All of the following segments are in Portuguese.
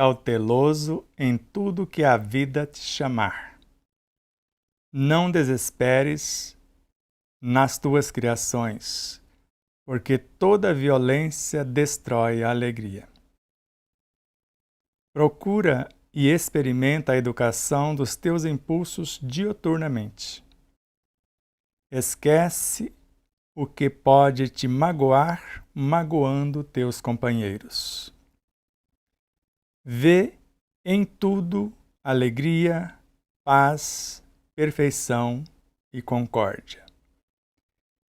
cauteloso em tudo que a vida te chamar. Não desesperes nas tuas criações, porque toda violência destrói a alegria. Procura e experimenta a educação dos teus impulsos diuturnamente. Esquece o que pode te magoar, magoando teus companheiros. Vê em tudo alegria, paz, perfeição e concórdia.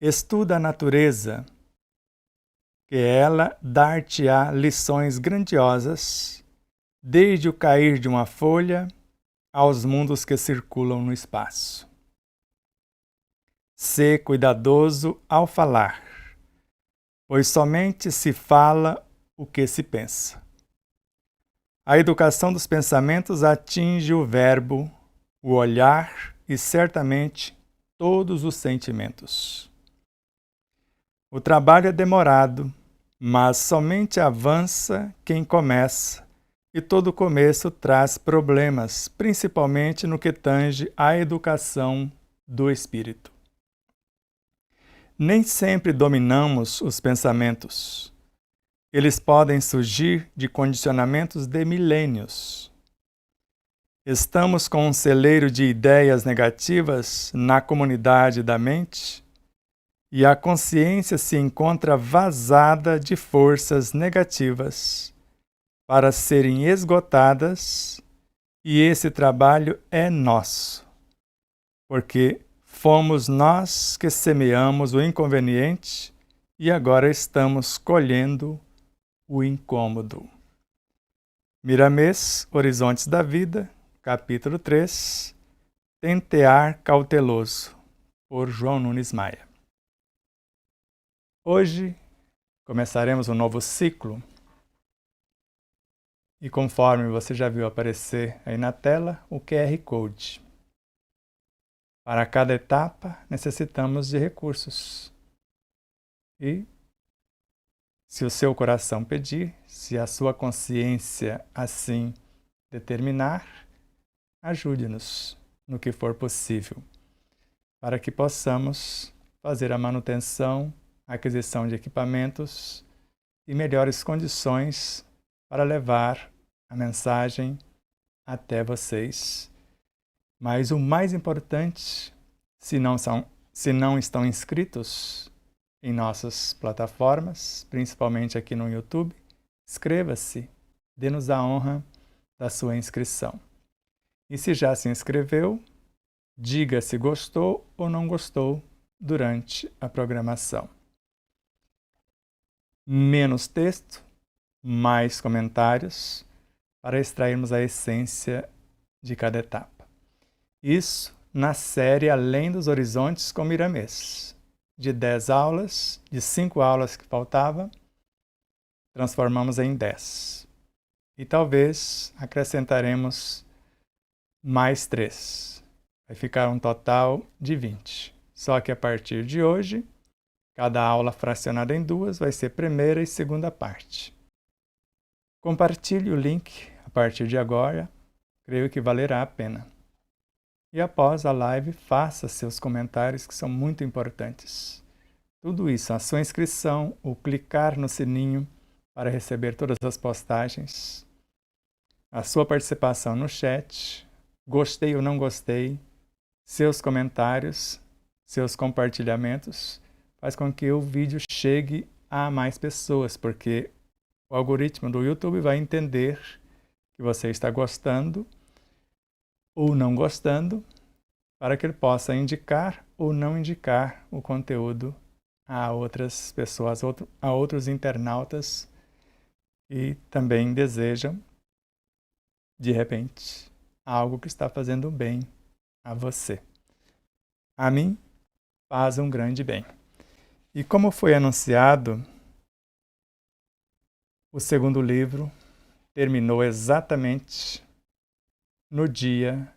Estuda a natureza, que ela dar-te-á lições grandiosas, desde o cair de uma folha aos mundos que circulam no espaço. Sê cuidadoso ao falar, pois somente se fala o que se pensa. A educação dos pensamentos atinge o verbo, o olhar e certamente todos os sentimentos. O trabalho é demorado, mas somente avança quem começa, e todo começo traz problemas, principalmente no que tange à educação do espírito. Nem sempre dominamos os pensamentos. Eles podem surgir de condicionamentos de milênios. Estamos com um celeiro de ideias negativas na comunidade da mente e a consciência se encontra vazada de forças negativas para serem esgotadas, e esse trabalho é nosso, porque fomos nós que semeamos o inconveniente e agora estamos colhendo o incômodo. Miramês, Horizontes da Vida, capítulo 3, Tentear Cauteloso, por João Nunes Maia. Hoje começaremos um novo ciclo e conforme você já viu aparecer aí na tela, o QR Code. Para cada etapa, necessitamos de recursos. E, se o seu coração pedir, se a sua consciência assim determinar, ajude-nos no que for possível, para que possamos fazer a manutenção, a aquisição de equipamentos e melhores condições para levar a mensagem até vocês. Mas o mais importante, se não estão inscritos em nossas plataformas, principalmente aqui no YouTube, inscreva-se, dê-nos a honra da sua inscrição. E se já se inscreveu, diga se gostou ou não gostou durante a programação. Menos texto, mais comentários, para extrairmos a essência de cada etapa. Isso na série Além dos Horizontes com Miramês. De 10 aulas, de 5 aulas que faltava, transformamos em 10. E talvez acrescentaremos mais 3. Vai ficar um total de 20. Só que a partir de hoje, cada aula fracionada em 2 vai ser primeira e segunda parte. Compartilhe o link a partir de agora, creio que valerá a pena. E após a live, faça seus comentários que são muito importantes. Tudo isso, a sua inscrição, o clicar no sininho para receber todas as postagens, a sua participação no chat, gostei ou não gostei, seus comentários, seus compartilhamentos, faz com que o vídeo chegue a mais pessoas, porque o algoritmo do YouTube vai entender que você está gostando ou não gostando, para que ele possa indicar ou não indicar o conteúdo a outras pessoas, a outros internautas que também desejam, de repente, algo que está fazendo bem a você. A mim, faz um grande bem. E como foi anunciado, o segundo livro terminou exatamente no dia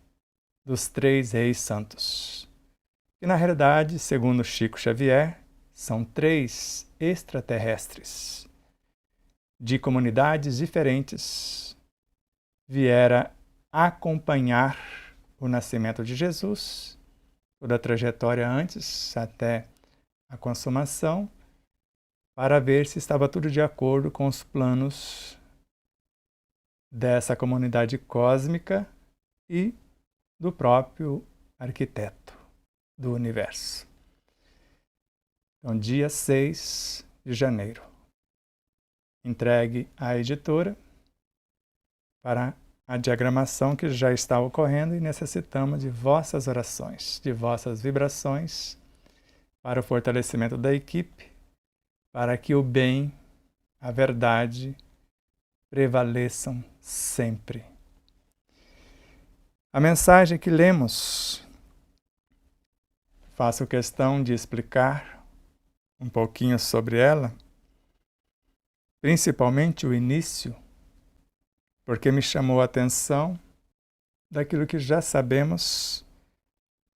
dos 3 Reis Santos. E na realidade, segundo Chico Xavier, são 3 extraterrestres de comunidades diferentes viera acompanhar o nascimento de Jesus, toda a trajetória antes até a consumação, para ver se estava tudo de acordo com os planos dessa comunidade cósmica e do próprio arquiteto do universo. Então, dia 6 de janeiro, entregue à editora para a diagramação que já está ocorrendo e necessitamos de vossas orações, de vossas vibrações para o fortalecimento da equipe, para que o bem, a verdade prevaleçam sempre. A mensagem que lemos, faço questão de explicar um pouquinho sobre ela, principalmente o início, porque me chamou a atenção daquilo que já sabemos,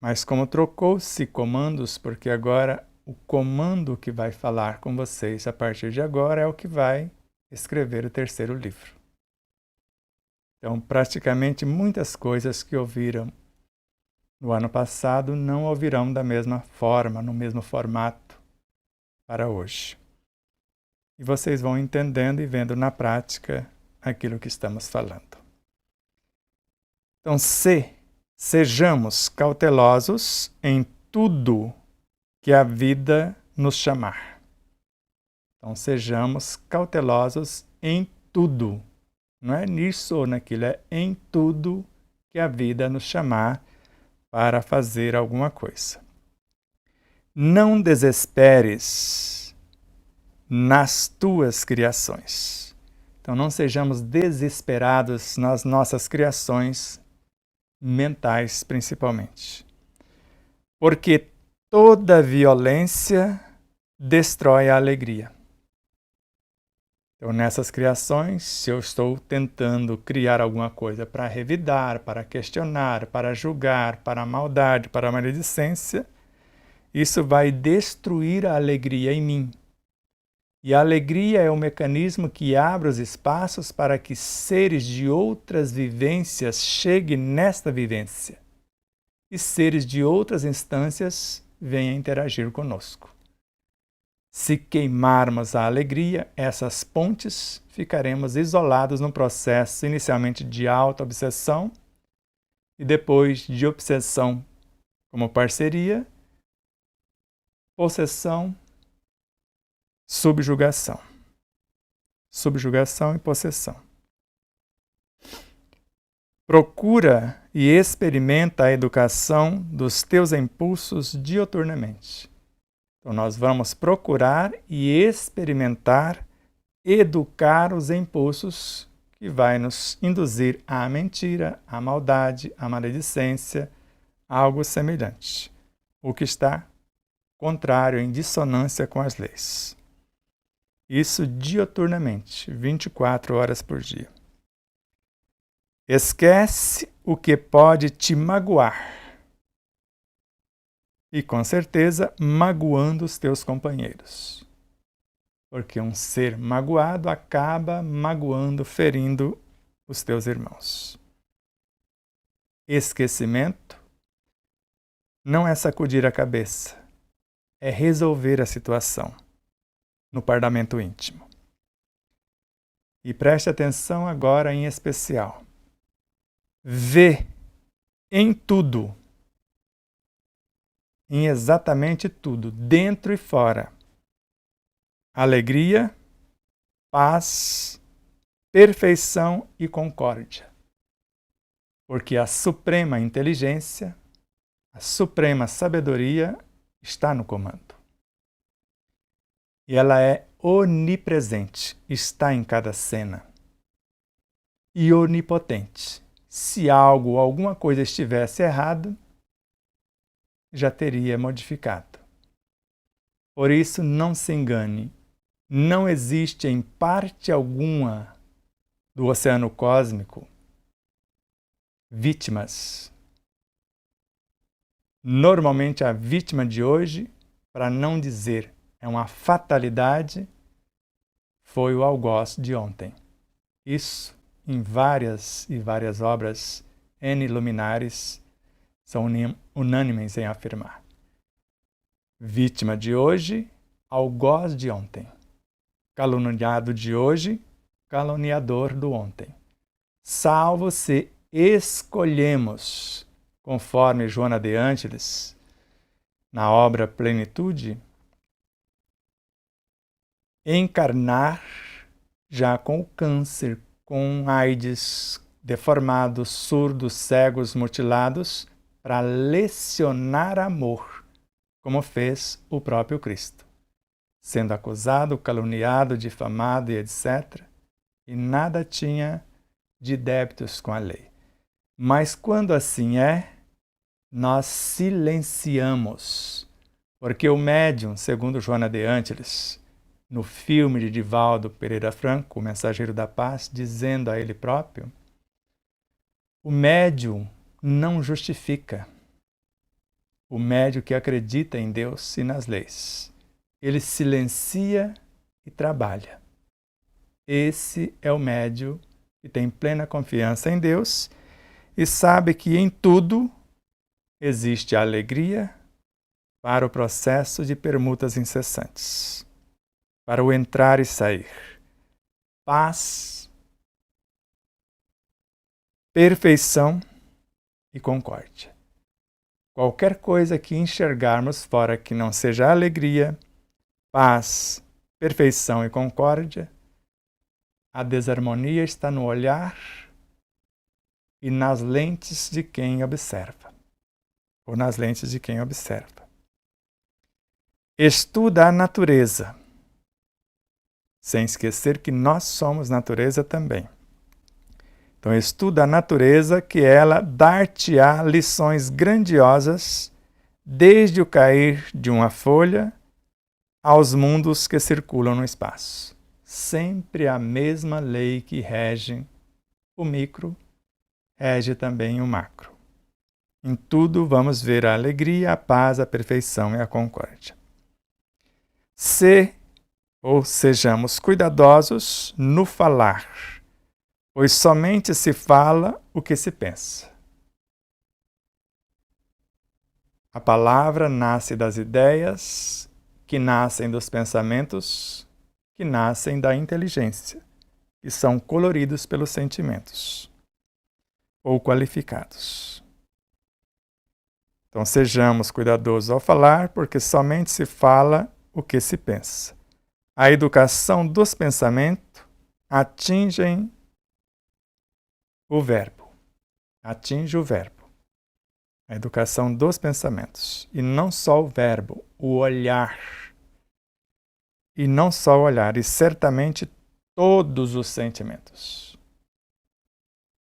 mas como trocou-se comandos, porque agora o comando que vai falar com vocês a partir de agora é o que vai escrever o terceiro livro. Então, praticamente muitas coisas que ouviram no ano passado não ouvirão da mesma forma, no mesmo formato para hoje. E vocês vão entendendo e vendo na prática aquilo que estamos falando. Então, sejamos cautelosos em tudo que a vida nos chamar. Então, sejamos cautelosos em tudo. Não é nisso ou naquilo, é em tudo que a vida nos chamar para fazer alguma coisa. Não desesperes nas tuas criações. Então, não sejamos desesperados nas nossas criações mentais, principalmente. Porque toda violência destrói a alegria. Então, nessas criações, se eu estou tentando criar alguma coisa para revidar, para questionar, para julgar, para a maldade, para a maledicência, isso vai destruir a alegria em mim. E a alegria é o mecanismo que abre os espaços para que seres de outras vivências cheguem nesta vivência. E seres de outras instâncias venham interagir conosco. Se queimarmos a alegria, essas pontes, ficaremos isolados num processo inicialmente de auto-obsessão e depois de obsessão como parceria, possessão, subjugação. Subjugação e possessão. Procura e experimenta a educação dos teus impulsos dioturnamente. Então, nós vamos procurar e experimentar, educar os impulsos que vai nos induzir à mentira, à maldade, à maledicência, algo semelhante. O que está contrário, em dissonância com as leis. Isso dioturnamente, 24 horas por dia. Esquece o que pode te magoar. E, com certeza, magoando os teus companheiros. Porque um ser magoado acaba magoando, ferindo os teus irmãos. Esquecimento não é sacudir a cabeça, é resolver a situação no parlamento íntimo. E preste atenção agora em especial. Vê em tudo, em exatamente tudo, dentro e fora, alegria, paz, perfeição e concórdia. Porque a suprema inteligência, a suprema sabedoria está no comando. E ela é onipresente, está em cada cena. E onipotente. Se algo ou alguma coisa estivesse errado, já teria modificado. Por isso, não se engane. Não existe em parte alguma do oceano cósmico vítimas. Normalmente, a vítima de hoje, para não dizer é uma fatalidade, foi o algoz de ontem. Isso em várias e várias obras, N luminares são unânimes em afirmar. Vítima de hoje, algoz de ontem. Caluniado de hoje, caluniador do ontem. Salvo se escolhemos, conforme Joana de Ângeles, na obra Plenitude, encarnar já com o câncer, com AIDS, deformados, surdos, cegos, mutilados, para lecionar amor, como fez o próprio Cristo, sendo acusado, caluniado, difamado e etc., e nada tinha de débitos com a lei. Mas quando assim é, nós silenciamos, porque o médium, segundo Joana de Ângeles, no filme de Divaldo Pereira Franco, O Mensageiro da Paz, dizendo a ele próprio, o médium não justifica. O médium que acredita em Deus e nas leis. Ele silencia e trabalha. Esse é o médium que tem plena confiança em Deus e sabe que em tudo existe alegria para o processo de permutas incessantes, para o entrar e sair, paz, perfeição e concórdia. Qualquer coisa que enxergarmos fora que não seja alegria, paz, perfeição e concórdia, a desarmonia está no olhar e nas lentes de quem observa, ou nas lentes de quem observa. Estuda a natureza, sem esquecer que nós somos natureza também. Então, estuda a natureza, que ela dar-te-á lições grandiosas, desde o cair de uma folha aos mundos que circulam no espaço. Sempre a mesma lei que rege o micro, rege também o macro. Em tudo vamos ver a alegria, a paz, a perfeição e a concórdia. Sejamos cuidadosos no falar, pois somente se fala o que se pensa. A palavra nasce das ideias, que nascem dos pensamentos, que nascem da inteligência, que são coloridos pelos sentimentos, ou qualificados. Então, sejamos cuidadosos ao falar, porque somente se fala o que se pensa. A educação dos pensamentos atinge o verbo. A educação dos pensamentos. E não só o verbo, o olhar. E não só o olhar, e certamente todos os sentimentos.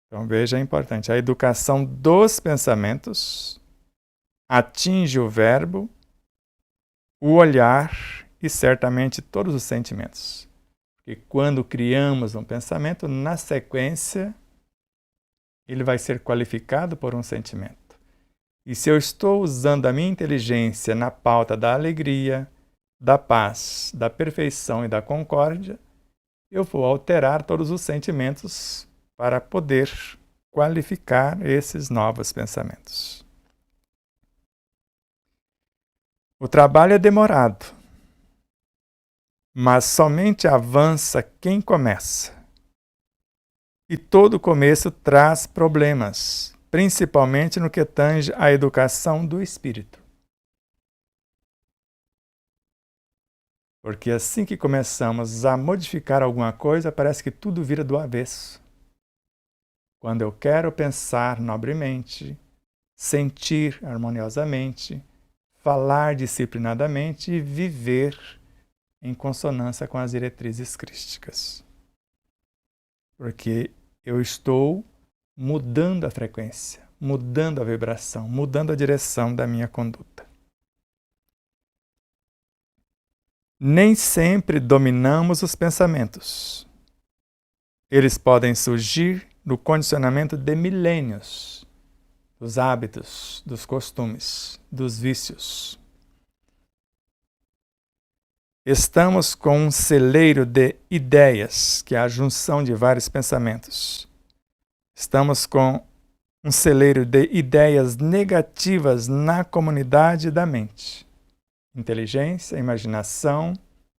Então veja, é importante. A educação dos pensamentos atinge o verbo, o olhar e certamente todos os sentimentos. Porque quando criamos um pensamento, na sequência, ele vai ser qualificado por um sentimento. E se eu estou usando a minha inteligência na pauta da alegria, da paz, da perfeição e da concórdia, eu vou alterar todos os sentimentos para poder qualificar esses novos pensamentos. O trabalho é demorado, mas somente avança quem começa. E todo começo traz problemas, principalmente no que tange à educação do espírito. Porque assim que começamos a modificar alguma coisa, parece que tudo vira do avesso. Quando eu quero pensar nobremente, sentir harmoniosamente, falar disciplinadamente e viver em consonância com as diretrizes crísticas. Porque eu estou mudando a frequência, mudando a vibração, mudando a direção da minha conduta. Nem sempre dominamos os pensamentos. Eles podem surgir do condicionamento de milênios, dos hábitos, dos costumes, dos vícios. Estamos com um celeiro de ideias, que é a junção de vários pensamentos. Estamos com um celeiro de ideias negativas na comunidade da mente. Inteligência, imaginação,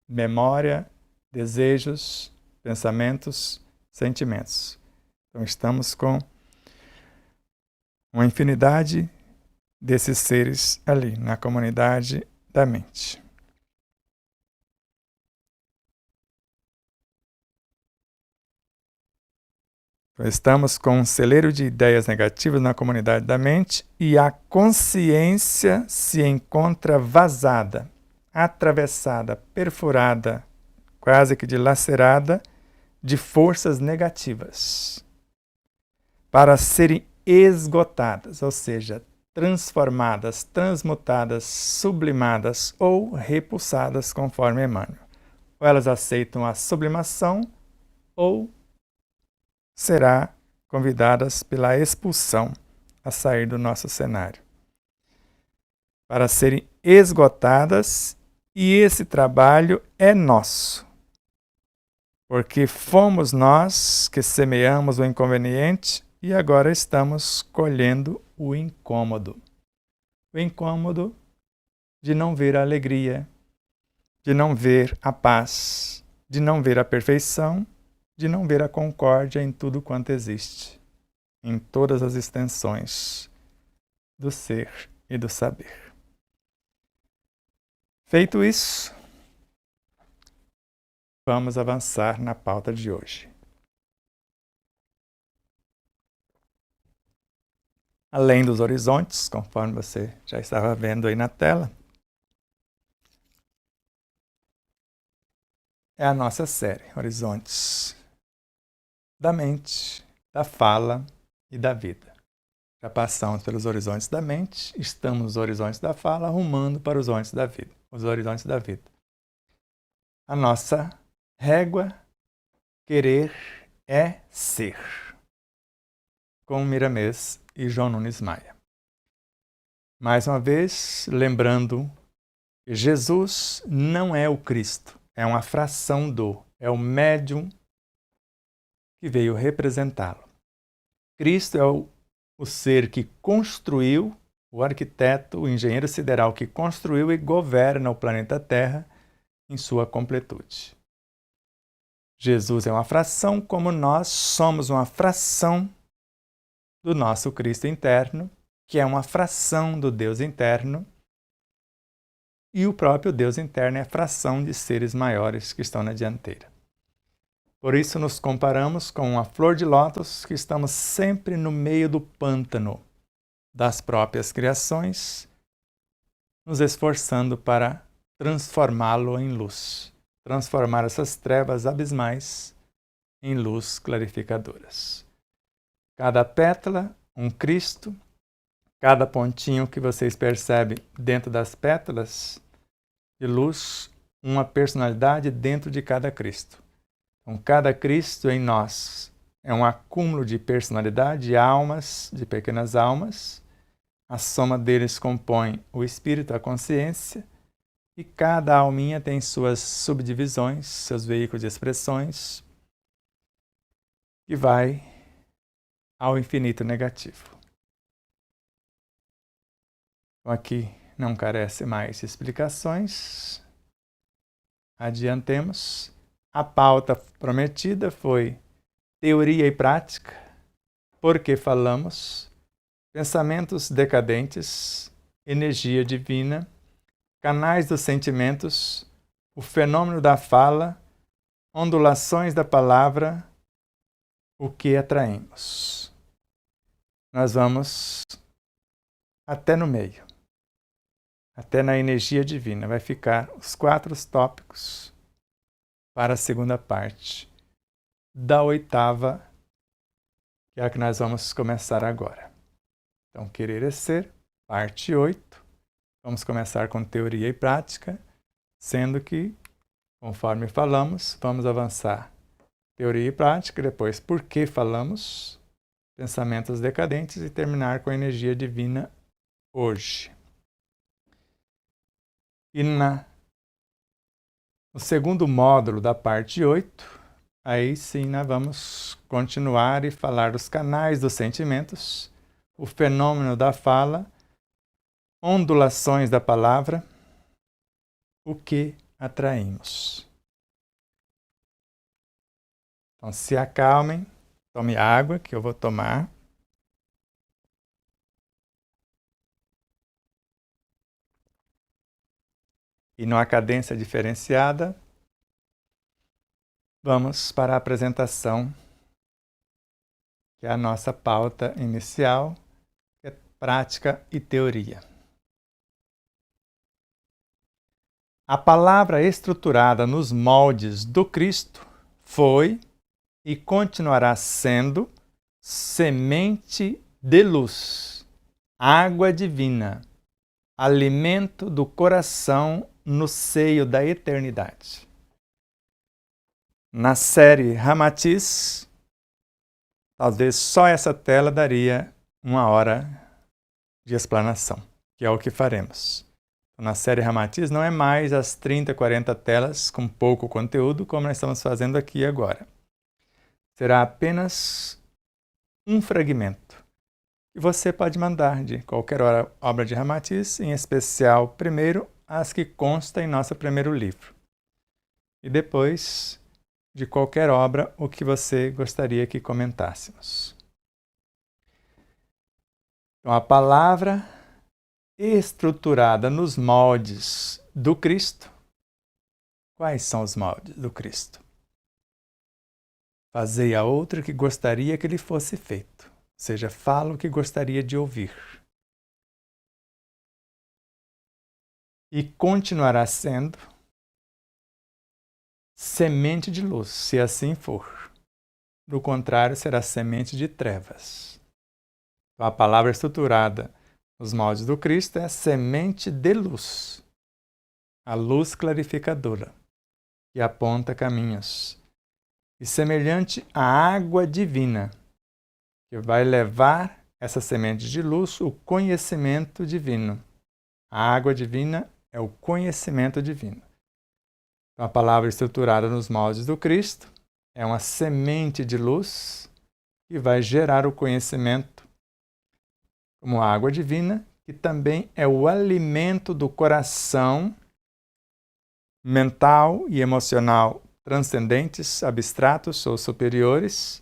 memória, desejos, pensamentos, sentimentos. Então estamos com uma infinidade desses seres ali, na comunidade da mente. Estamos com um celeiro de ideias negativas na comunidade da mente e a consciência se encontra vazada, atravessada, perfurada, quase que dilacerada de forças negativas para serem esgotadas, ou seja, transformadas, transmutadas, sublimadas ou repulsadas conforme Emmanuel. Ou elas aceitam a sublimação ou será convidadas pela expulsão a sair do nosso cenário, para serem esgotadas, e esse trabalho é nosso, porque fomos nós que semeamos o inconveniente e agora estamos colhendo o incômodo. O incômodo de não ver a alegria, de não ver a paz, de não ver a perfeição, de não ver a concórdia em tudo quanto existe, em todas as extensões do ser e do saber. Feito isso, vamos avançar na pauta de hoje. Além dos horizontes, conforme você já estava vendo aí na tela, é a nossa série Horizontes da mente, da fala e da vida. Já passamos pelos horizontes da mente, estamos nos horizontes da fala, rumando para os horizontes da vida. Os horizontes da vida. A nossa régua, querer é ser. Com Miramês e João Nunes Maia. Mais uma vez, lembrando que Jesus não é o Cristo, é uma fração é o médium que veio representá-lo. Cristo é o ser que construiu, o arquiteto, o engenheiro sideral que construiu e governa o planeta Terra em sua completude. Jesus é uma fração, como nós somos uma fração do nosso Cristo interno, que é uma fração do Deus interno, e o próprio Deus interno é a fração de seres maiores que estão na dianteira. Por isso nos comparamos com uma flor de lótus que estamos sempre no meio do pântano das próprias criações, nos esforçando para transformá-lo em luz, transformar essas trevas abismais em luz clarificadoras. Cada pétala, um Cristo, cada pontinho que vocês percebem dentro das pétalas de luz, uma personalidade dentro de cada Cristo. Então, cada Cristo em nós é um acúmulo de personalidade, de almas, de pequenas almas. A soma deles compõe o espírito, a consciência, e cada alminha tem suas subdivisões, seus veículos de expressões, que vai ao infinito negativo. Então, aqui não carece mais de explicações. Adiantemos. A pauta prometida foi teoria e prática, porque falamos, pensamentos decadentes, energia divina, canais dos sentimentos, o fenômeno da fala, ondulações da palavra, o que atraímos. Nós vamos até no meio, até na energia divina. Vai ficar os 4 tópicos para a segunda parte da 8ª, que é a que nós vamos começar agora. Então, querer é ser, parte 8. Vamos começar com teoria e prática, sendo que, conforme falamos, vamos avançar teoria e prática, depois por que falamos, pensamentos decadentes e terminar com a energia divina hoje. E na No segundo módulo da parte 8, aí sim nós vamos continuar e falar dos canais dos sentimentos, o fenômeno da fala, ondulações da palavra, o que atraímos. Então se acalmem, tome água que eu vou tomar. E numa cadência diferenciada, vamos para a apresentação, que é a nossa pauta inicial, que é prática e teoria. A palavra estruturada nos moldes do Cristo foi e continuará sendo semente de luz, água divina, alimento do coração no seio da eternidade. Na série Ramatiz, talvez só essa tela daria 1 hora de explanação, que é o que faremos. Na série Ramatiz não é mais as 30, 40 telas com pouco conteúdo, como nós estamos fazendo aqui agora. Será apenas um fragmento. E você pode mandar de qualquer obra de Ramatiz, em especial, primeiro, as que constam em nosso primeiro livro. E depois, de qualquer obra, o que você gostaria que comentássemos. Então, a palavra estruturada nos moldes do Cristo. Quais são os moldes do Cristo? Fazei a outra que gostaria que lhe fosse feito. Ou seja, fala o que gostaria de ouvir. E continuará sendo semente de luz, se assim for. Do contrário, será semente de trevas. Então, a palavra estruturada nos moldes do Cristo é semente de luz. A luz clarificadora, que aponta caminhos. E semelhante à água divina, que vai levar essa semente de luz, o conhecimento divino. A água divina é o conhecimento divino. Então, a palavra estruturada nos moldes do Cristo é uma semente de luz que vai gerar o conhecimento como água divina, que também é o alimento do coração mental e emocional transcendentes, abstratos ou superiores,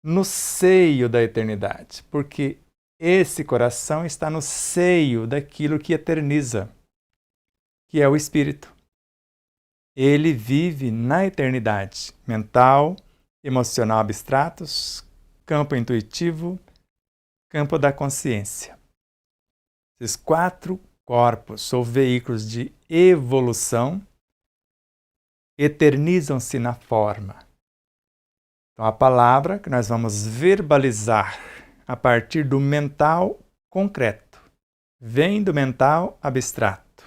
no seio da eternidade, porque esse coração está no seio daquilo que eterniza, que é o Espírito. Ele vive na eternidade, mental, emocional abstratos, campo intuitivo, campo da consciência. Esses 4 corpos ou veículos de evolução eternizam-se na forma. Então, a palavra que nós vamos verbalizar a partir do mental concreto vem do mental abstrato,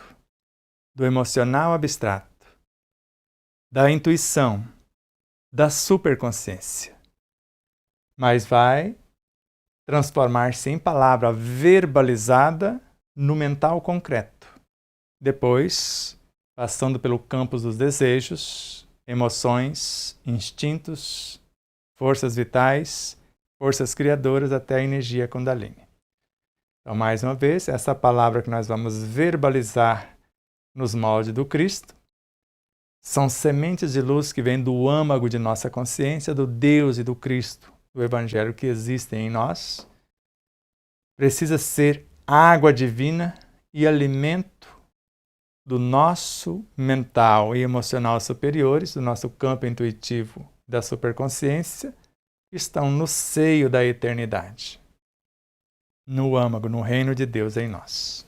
do emocional abstrato, da intuição, da superconsciência. Mas vai transformar-se em palavra verbalizada no mental concreto. Depois, passando pelo campo dos desejos, emoções, instintos, forças vitais, forças criadoras até a energia Kundalini. Então, mais uma vez, essa palavra que nós vamos verbalizar nos moldes do Cristo são sementes de luz que vêm do âmago de nossa consciência, do Deus e do Cristo, do Evangelho que existem em nós. Precisa ser água divina e alimento do nosso mental e emocional superiores, do nosso campo intuitivo da superconsciência, que estão no seio da eternidade, no âmago, no reino de Deus em nós.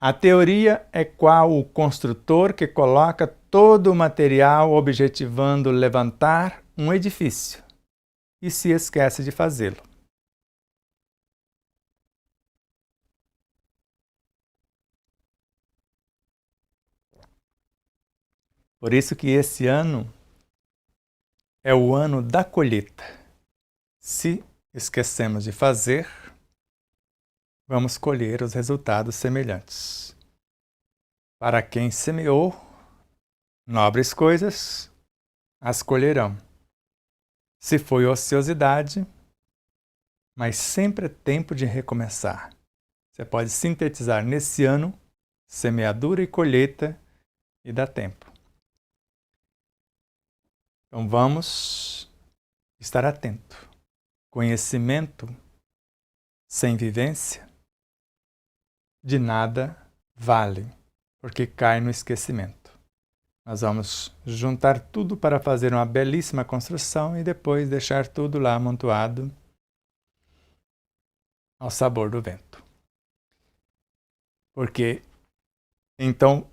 A teoria é qual o construtor que coloca todo o material objetivando levantar um edifício e se esquece de fazê-lo. Por isso que esse ano é o ano da colheita. Se esquecemos de fazer, vamos colher os resultados semelhantes. Para quem semeou nobres coisas, as colherão. Se foi ociosidade, mas sempre é tempo de recomeçar. Você pode sintetizar nesse ano semeadura e colheita e dá tempo. Então vamos estar atento. Conhecimento sem vivência de nada vale, porque cai no esquecimento. Nós vamos juntar tudo para fazer uma belíssima construção e depois deixar tudo lá amontoado ao sabor do vento. Porque então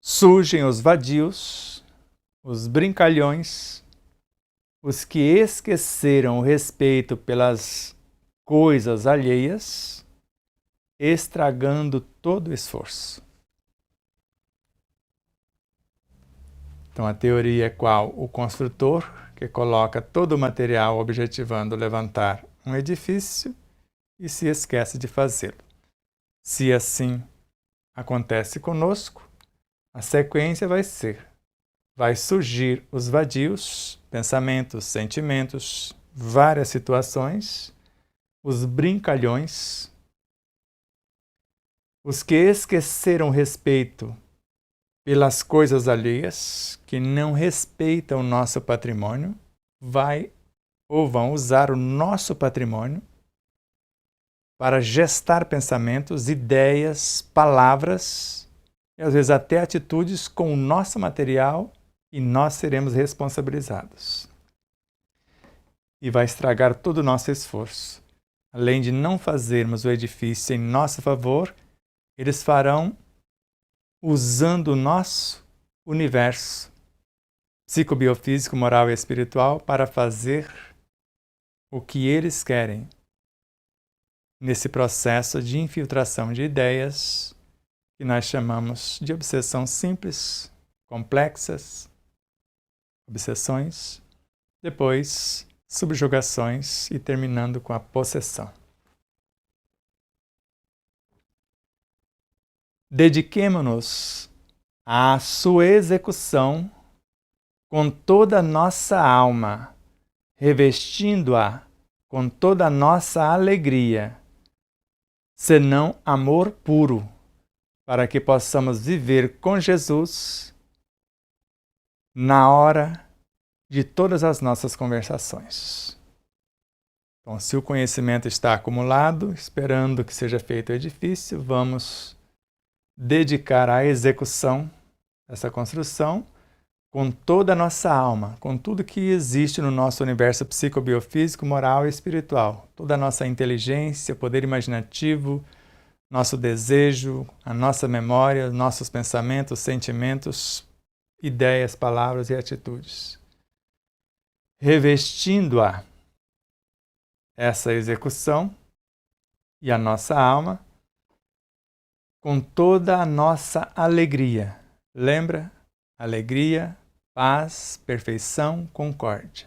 surgem os vadios, os brincalhões, os que esqueceram o respeito pelas coisas alheias, estragando todo o esforço. Então a teoria é qual? O construtor, que coloca todo o material objetivando levantar um edifício e se esquece de fazê-lo. Se assim acontece conosco, a sequência vai surgir os vadios, pensamentos, sentimentos, várias situações, os brincalhões, os que esqueceram respeito pelas coisas alheias, que não respeitam o nosso patrimônio, vão usar o nosso patrimônio para gestar pensamentos, ideias, palavras, e às vezes até atitudes com o nosso material, e nós seremos responsabilizados. E vai estragar todo o nosso esforço. Além de não fazermos o edifício em nosso favor, eles farão usando o nosso universo psicobiofísico, moral e espiritual para fazer o que eles querem nesse processo de infiltração de ideias que nós chamamos de obsessão simples, complexas, obsessões, depois subjugações e terminando com a possessão. Dediquemo-nos à sua execução com toda a nossa alma, revestindo-a com toda a nossa alegria, senão amor puro, para que possamos viver com Jesus na hora de todas as nossas conversações. Então, se o conhecimento está acumulado, esperando que seja feito o edifício, vamos dedicar à execução dessa construção com toda a nossa alma, com tudo que existe no nosso universo psicobiofísico, moral e espiritual. Toda a nossa inteligência, poder imaginativo, nosso desejo, a nossa memória, nossos pensamentos, sentimentos, ideias, palavras e atitudes. Revestindo-a, essa execução e a nossa alma, com toda a nossa alegria. Lembra? Alegria, paz, perfeição, concórdia.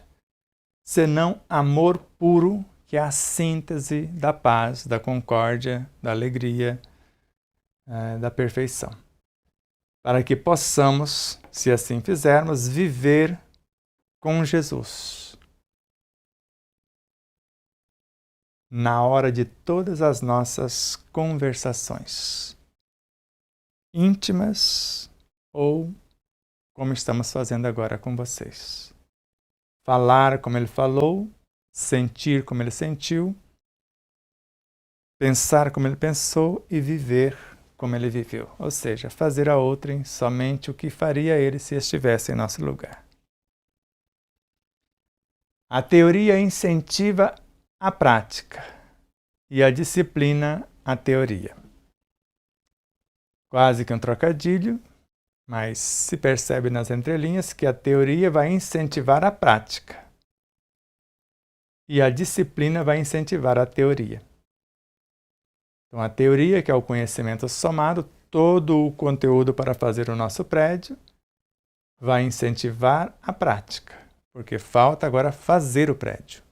Senão amor puro, que é a síntese da paz, da concórdia, da alegria, da perfeição. Para que possamos, se assim fizermos, viver com Jesus. Na hora de todas as nossas conversações, íntimas ou como estamos fazendo agora com vocês. Falar como ele falou, sentir como ele sentiu, pensar como ele pensou e viver como ele viveu. Ou seja, fazer a outrem somente o que faria ele se estivesse em nosso lugar. A teoria incentiva a prática e a disciplina a teoria. Quase que um trocadilho, mas se percebe nas entrelinhas que a teoria vai incentivar a prática e a disciplina vai incentivar a teoria. Então, a teoria, que é o conhecimento somado, todo o conteúdo para fazer o nosso prédio, vai incentivar a prática, porque falta agora fazer o prédio.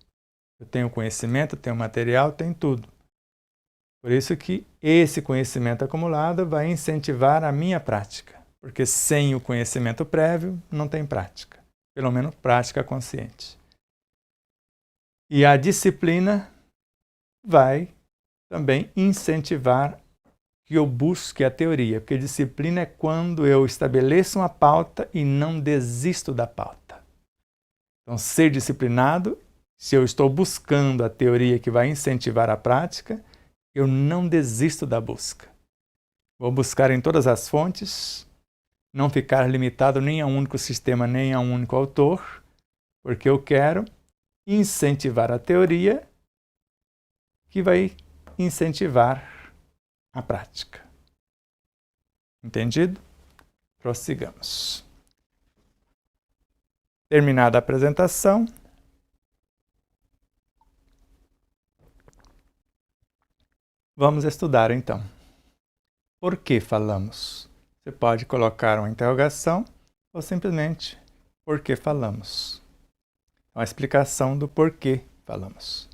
Eu tenho conhecimento, tenho material, tenho tudo. Por isso que esse conhecimento acumulado vai incentivar a minha prática, porque sem o conhecimento prévio não tem prática, pelo menos prática consciente. E a disciplina vai também incentivar que eu busque a teoria, porque disciplina é quando eu estabeleço uma pauta e não desisto da pauta. Então, ser disciplinado, se eu estou buscando a teoria que vai incentivar a prática, eu não desisto da busca. Vou buscar em todas as fontes, não ficar limitado nem a um único sistema, nem a um único autor, porque eu quero incentivar a teoria que vai incentivar a prática. Entendido? Prossigamos. Terminada a apresentação, vamos estudar então. Por que falamos? Você pode colocar uma interrogação ou simplesmente por que falamos. Uma explicação do porquê falamos.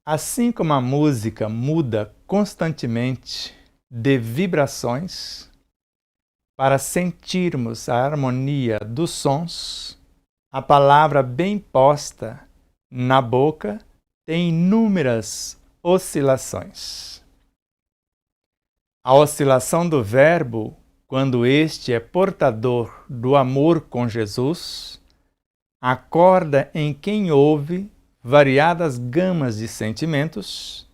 Assim como a música muda constantemente de vibrações, para sentirmos a harmonia dos sons, a palavra bem posta na boca tem inúmeras oscilações. A oscilação do verbo, quando este é portador do amor com Jesus, acorda em quem ouve variadas gamas de sentimentos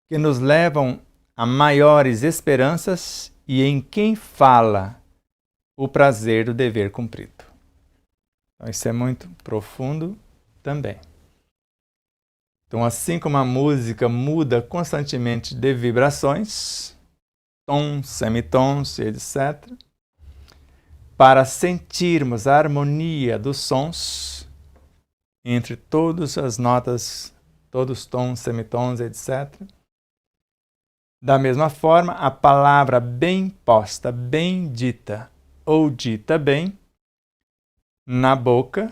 que nos levam a maiores esperanças e em quem fala o prazer do dever cumprido. Então, isso é muito profundo também. Então, assim como a música muda constantemente de vibrações, tons, semitons, etc., para sentirmos a harmonia dos sons entre todas as notas, todos os tons, semitons, etc. Da mesma forma, a palavra bem posta, bem dita ou dita bem, na boca,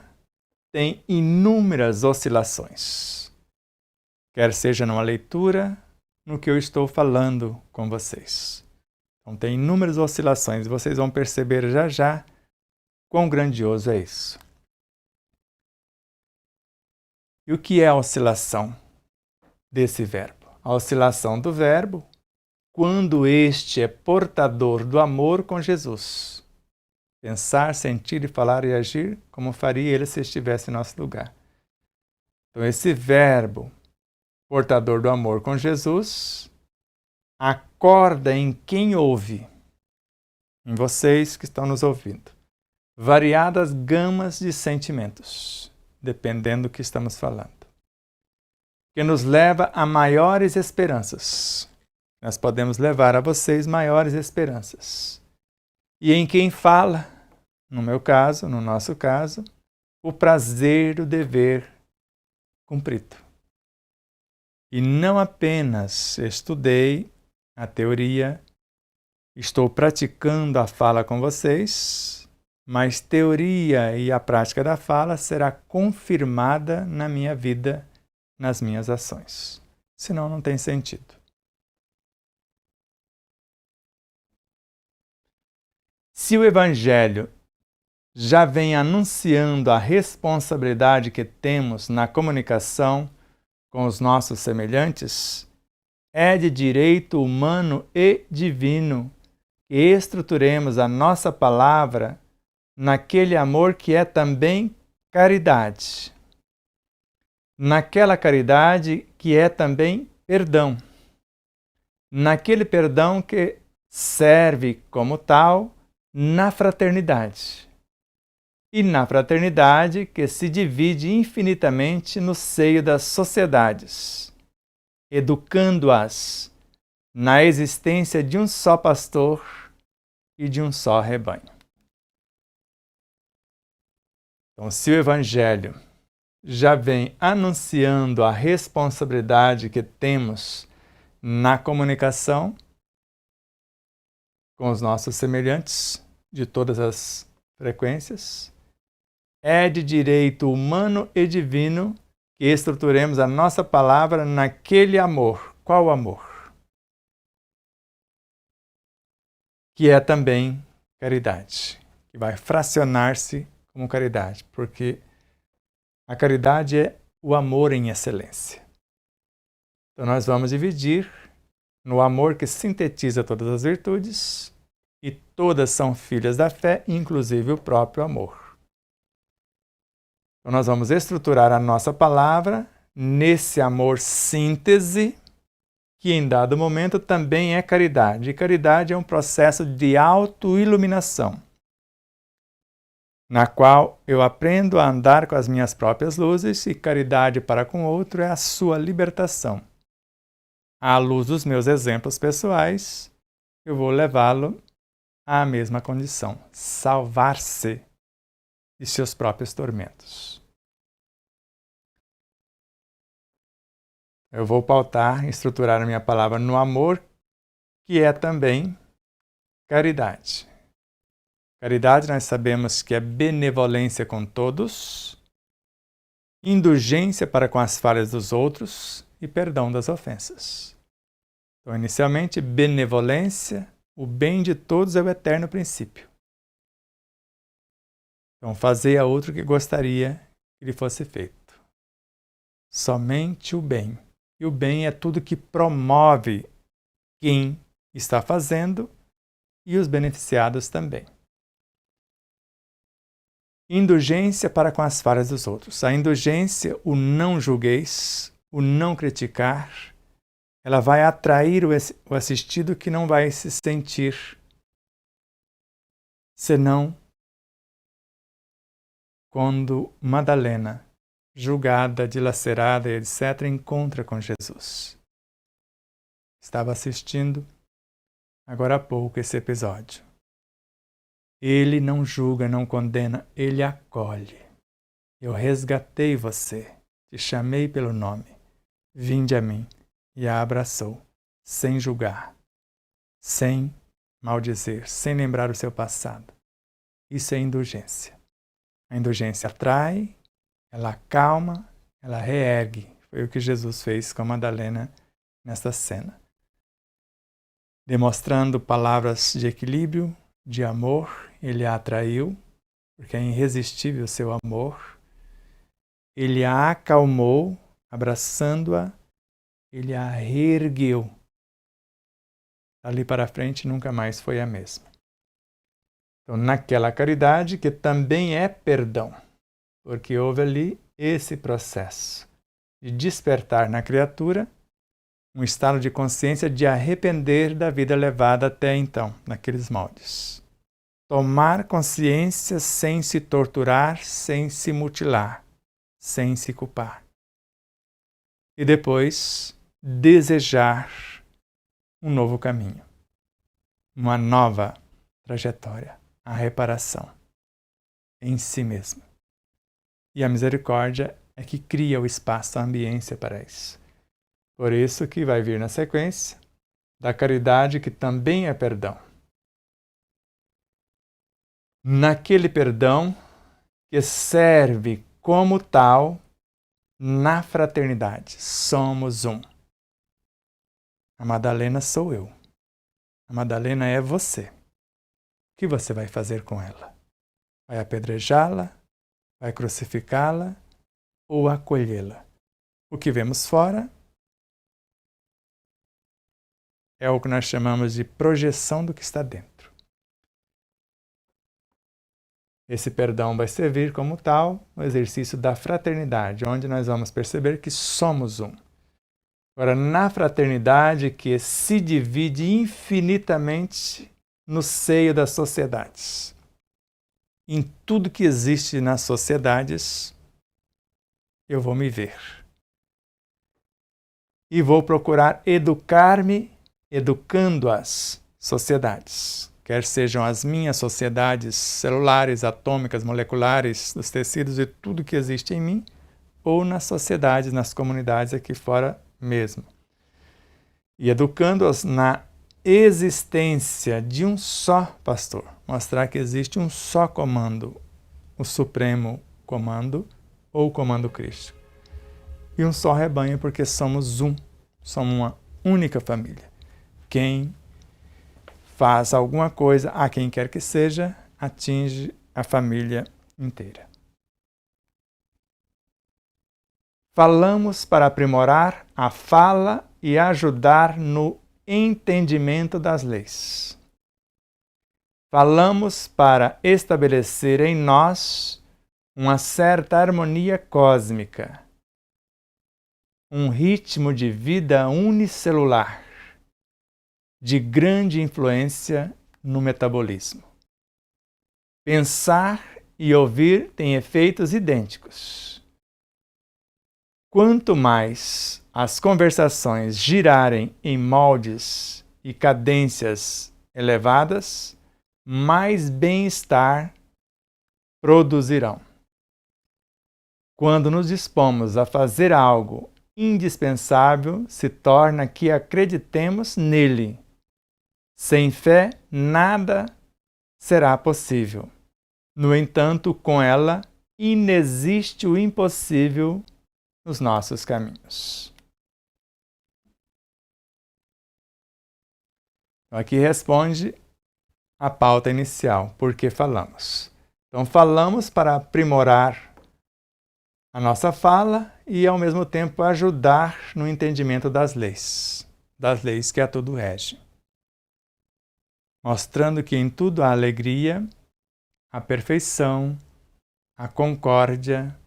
tem inúmeras oscilações. Quer seja numa leitura, no que eu estou falando com vocês. Então, tem inúmeras oscilações. Vocês vão perceber já já quão grandioso é isso. E o que é a oscilação desse verbo? A oscilação do verbo, quando este é portador do amor com Jesus. Pensar, sentir, falar e agir como faria ele se estivesse em nosso lugar. Então, esse verbo, portador do amor com Jesus, acorda em quem ouve, em vocês que estão nos ouvindo, variadas gamas de sentimentos, dependendo do que estamos falando, que nos leva a maiores esperanças. Nós podemos levar a vocês maiores esperanças. E em quem fala, no meu caso, no nosso caso, o prazer do dever cumprido. E não apenas estudei a teoria, estou praticando a fala com vocês, mas teoria e a prática da fala será confirmada na minha vida, nas minhas ações. Senão não tem sentido. Se o Evangelho já vem anunciando a responsabilidade que temos na comunicação com os nossos semelhantes, é de direito humano e divino que estruturemos a nossa palavra naquele amor que é também caridade, naquela caridade que é também perdão, naquele perdão que serve como tal na fraternidade, e na fraternidade que se divide infinitamente no seio das sociedades, educando-as na existência de um só pastor e de um só rebanho. Então, se o Evangelho já vem anunciando a responsabilidade que temos na comunicação com os nossos semelhantes de todas as frequências, é de direito humano e divino que estruturemos a nossa palavra naquele amor Qual amor? Que é também caridade, que vai fracionar-se como caridade, porque a caridade é o amor em excelência. Então nós vamos dividir no amor que sintetiza todas as virtudes, e todas são filhas da fé, inclusive o próprio amor. Então nós vamos estruturar a nossa palavra nesse amor síntese, que em dado momento também é caridade. E caridade é um processo de autoiluminação, na qual eu aprendo a andar com as minhas próprias luzes, e caridade para com o outro é a sua libertação. À luz dos meus exemplos pessoais, eu vou levá-lo à mesma condição, salvar-se de seus próprios tormentos. Eu vou pautar, estruturar a minha palavra no amor, que é também caridade. Caridade nós sabemos que é benevolência com todos, indulgência para com as falhas dos outros e perdão das ofensas. Então, inicialmente, benevolência, o bem de todos é o eterno princípio. Então, fazer a outro o que gostaria que lhe fosse feito. Somente o bem. E o bem é tudo que promove quem está fazendo e os beneficiados também. Indulgência para com as falhas dos outros. A indulgência, o não julgueis, o não criticar, ela vai atrair o assistido, que não vai se sentir senão quando Madalena, julgada, dilacerada, etc., encontra com Jesus. Estava assistindo agora há pouco esse episódio. Ele não julga, não condena, ele acolhe. Eu resgatei você, te chamei pelo nome, vinde a mim, e a abraçou, sem julgar, sem maldizer, sem lembrar o seu passado. Isso é indulgência. A indulgência atrai, ela acalma, ela reergue. Foi o que Jesus fez com Madalena nesta cena. Demonstrando palavras de equilíbrio, de amor, ele a atraiu, porque é irresistível o seu amor. Ele a acalmou, abraçando-a, ele a reergueu. Dali para frente nunca mais foi a mesma. Então, naquela caridade que também é perdão, porque houve ali esse processo de despertar na criatura um estado de consciência de arrepender da vida levada até então, naqueles moldes. Tomar consciência sem se torturar, sem se mutilar, sem se culpar. E depois desejar um novo caminho, uma nova trajetória, a reparação em si mesmo. E a misericórdia é que cria o espaço, a ambiência para isso. Por isso que vai vir na sequência da caridade, que também é perdão. Naquele perdão que serve como tal na fraternidade. Somos um. A Madalena sou eu. A Madalena é você. O que você vai fazer com ela? Vai apedrejá-la? Vai crucificá-la? Ou acolhê-la? O que vemos fora é o que nós chamamos de projeção do que está dentro. Esse perdão vai servir como tal o exercício da fraternidade, onde nós vamos perceber que somos um. Agora, na fraternidade que se divide infinitamente no seio das sociedades. Em tudo que existe nas sociedades, eu vou me ver. E vou procurar educar-me, educando as sociedades. Quer sejam as minhas sociedades celulares, atômicas, moleculares, dos tecidos e tudo que existe em mim, ou nas sociedades, nas comunidades aqui fora mesmo. E educando-as na existência de um só pastor. Mostrar que existe um só comando, o supremo comando ou comando Cristo. E um só rebanho, porque somos um. Somos única família. Quem faz alguma coisa a quem quer que seja, atinge a família inteira. Falamos para aprimorar a fala e ajudar no entendimento das leis. Falamos para estabelecer em nós uma certa harmonia cósmica, um ritmo de vida unicelular, de grande influência no metabolismo. Pensar e ouvir têm efeitos idênticos. Quanto mais as conversações girarem em moldes e cadências elevadas, mais bem-estar produzirão. Quando nos dispomos a fazer algo indispensável, se torna que acreditemos nele. Sem fé, nada será possível. No entanto, com ela, inexiste o impossível nos nossos caminhos. Então, aqui responde a pauta inicial, por que falamos. Então, falamos para aprimorar a nossa fala e, ao mesmo tempo, ajudar no entendimento das leis que a tudo rege. Mostrando que em tudo há alegria, a perfeição, a concórdia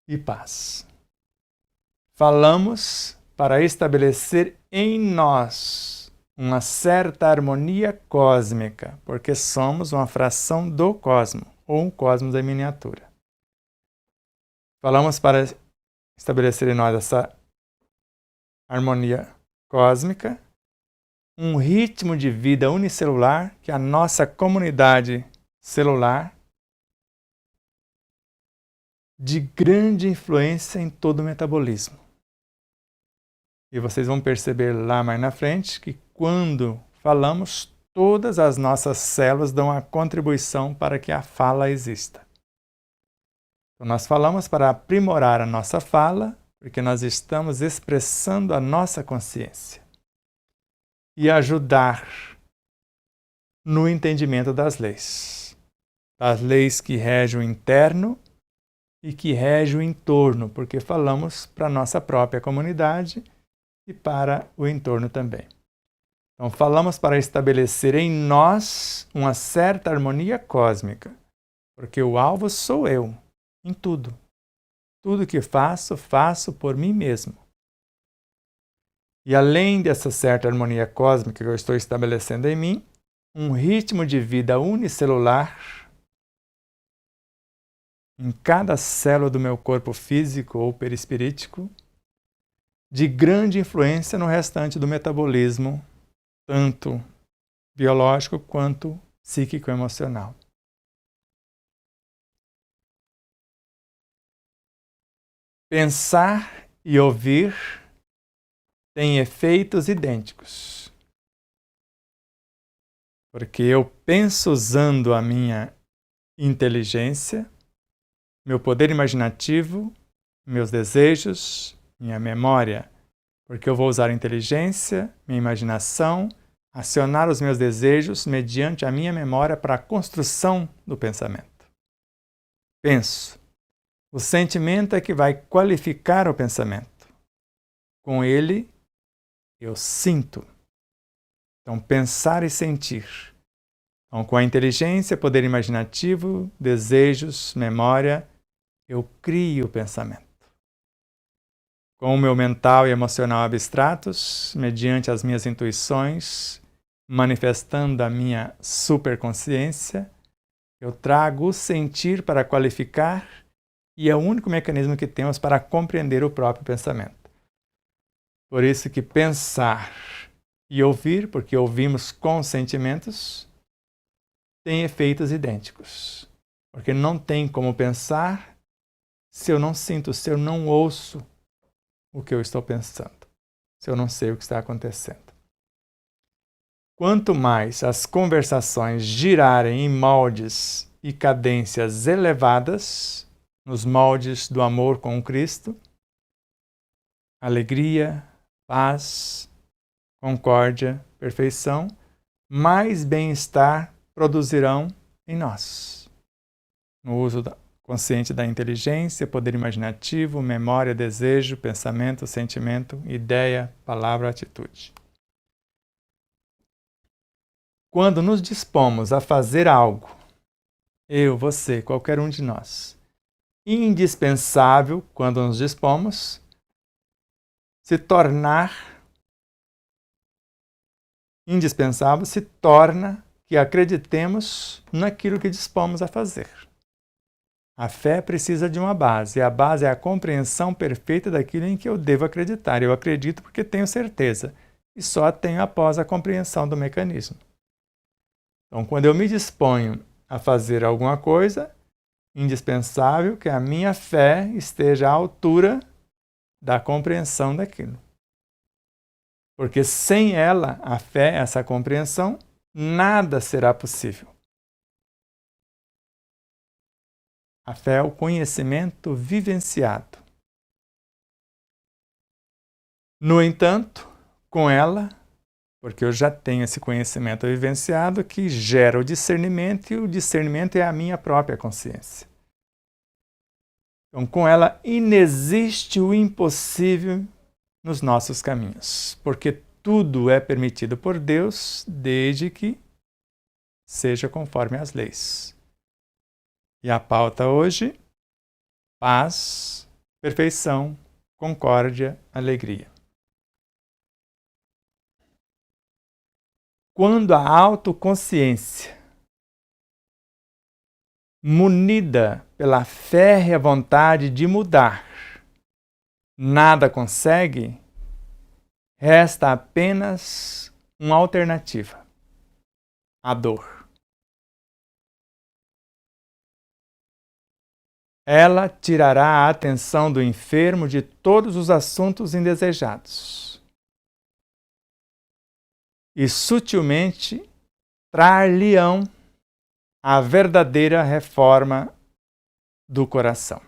e paz. Falamos para estabelecer em nós uma certa harmonia cósmica, porque somos uma fração do cosmo, ou um cosmos em miniatura. Falamos para estabelecer em nós essa harmonia cósmica, um ritmo de vida unicelular, que é a nossa comunidade celular, de grande influência em todo o metabolismo. E vocês vão perceber lá mais na frente que quando falamos, todas as nossas células dão a contribuição para que a fala exista. Então, nós falamos para aprimorar a nossa fala, porque nós estamos expressando a nossa consciência. E ajudar no entendimento das leis que regem o interno e que rege o entorno, porque falamos para a nossa própria comunidade e para o entorno também. Então, falamos para estabelecer em nós uma certa harmonia cósmica, porque o alvo sou eu, em tudo. Tudo que faço, faço por mim mesmo. E além dessa certa harmonia cósmica que eu estou estabelecendo em mim, um ritmo de vida unicelular em cada célula do meu corpo físico ou perispirítico, de grande influência no restante do metabolismo, tanto biológico quanto psíquico-emocional. Pensar e ouvir têm efeitos idênticos, porque eu penso usando a minha inteligência, meu poder imaginativo, meus desejos, minha memória, porque eu vou usar a inteligência, minha imaginação, acionar os meus desejos mediante a minha memória para a construção do pensamento. Penso. O sentimento é que vai qualificar o pensamento. Com ele, eu sinto. Então, pensar e sentir. Então, com a inteligência, poder imaginativo, desejos, memória, eu crio o pensamento. Com o meu mental e emocional abstratos, mediante as minhas intuições, manifestando a minha superconsciência, eu trago o sentir para qualificar e é o único mecanismo que temos para compreender o próprio pensamento. Por isso que pensar e ouvir, porque ouvimos com sentimentos, tem efeitos idênticos. Porque não tem como pensar se eu não sinto, se eu não ouço o que eu estou pensando, se eu não sei o que está acontecendo. Quanto mais as conversações girarem em moldes e cadências elevadas, nos moldes do amor com Cristo, alegria, paz, concórdia, perfeição, mais bem-estar produzirão em nós. No uso consciente da inteligência, poder imaginativo, memória, desejo, pensamento, sentimento, ideia, palavra, atitude. Quando nos dispomos a fazer algo, eu, você, qualquer um de nós, indispensável, quando nos dispomos, se tornar indispensável, se torna que acreditemos naquilo que dispomos a fazer. A fé precisa de uma base, e a base é a compreensão perfeita daquilo em que eu devo acreditar. Eu acredito porque tenho certeza, e só tenho após a compreensão do mecanismo. Então, quando eu me disponho a fazer alguma coisa, indispensável que a minha fé esteja à altura da compreensão daquilo. Porque sem ela, a fé, essa compreensão, nada será possível. A fé é o conhecimento vivenciado. No entanto, com ela, porque eu já tenho esse conhecimento vivenciado que gera o discernimento, e o discernimento é a minha própria consciência. Então, com ela, inexiste o impossível nos nossos caminhos, porque tudo é permitido por Deus, desde que seja conforme as leis. E a pauta hoje, paz, perfeição, concórdia, alegria. Quando a autoconsciência, munida pela férrea vontade de mudar, nada consegue, resta apenas uma alternativa: a dor. Ela tirará a atenção do enfermo de todos os assuntos indesejados e sutilmente trar-lhe-ão a verdadeira reforma do coração.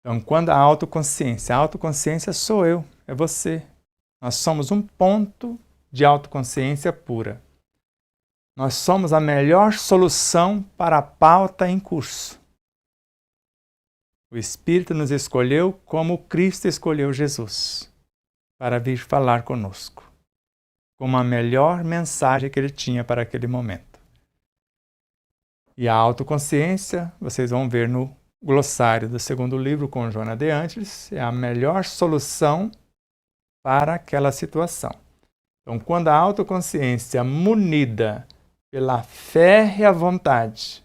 Então, quando a autoconsciência sou eu, é você. Nós somos um ponto de autoconsciência pura. Nós somos a melhor solução para a pauta em curso. O Espírito nos escolheu como Cristo escolheu Jesus, para vir falar conosco, como a melhor mensagem que ele tinha para aquele momento. E a autoconsciência, vocês vão ver no glossário do segundo livro com Joana de Angelis, é a melhor solução para aquela situação. Então, quando a autoconsciência munida pela férrea vontade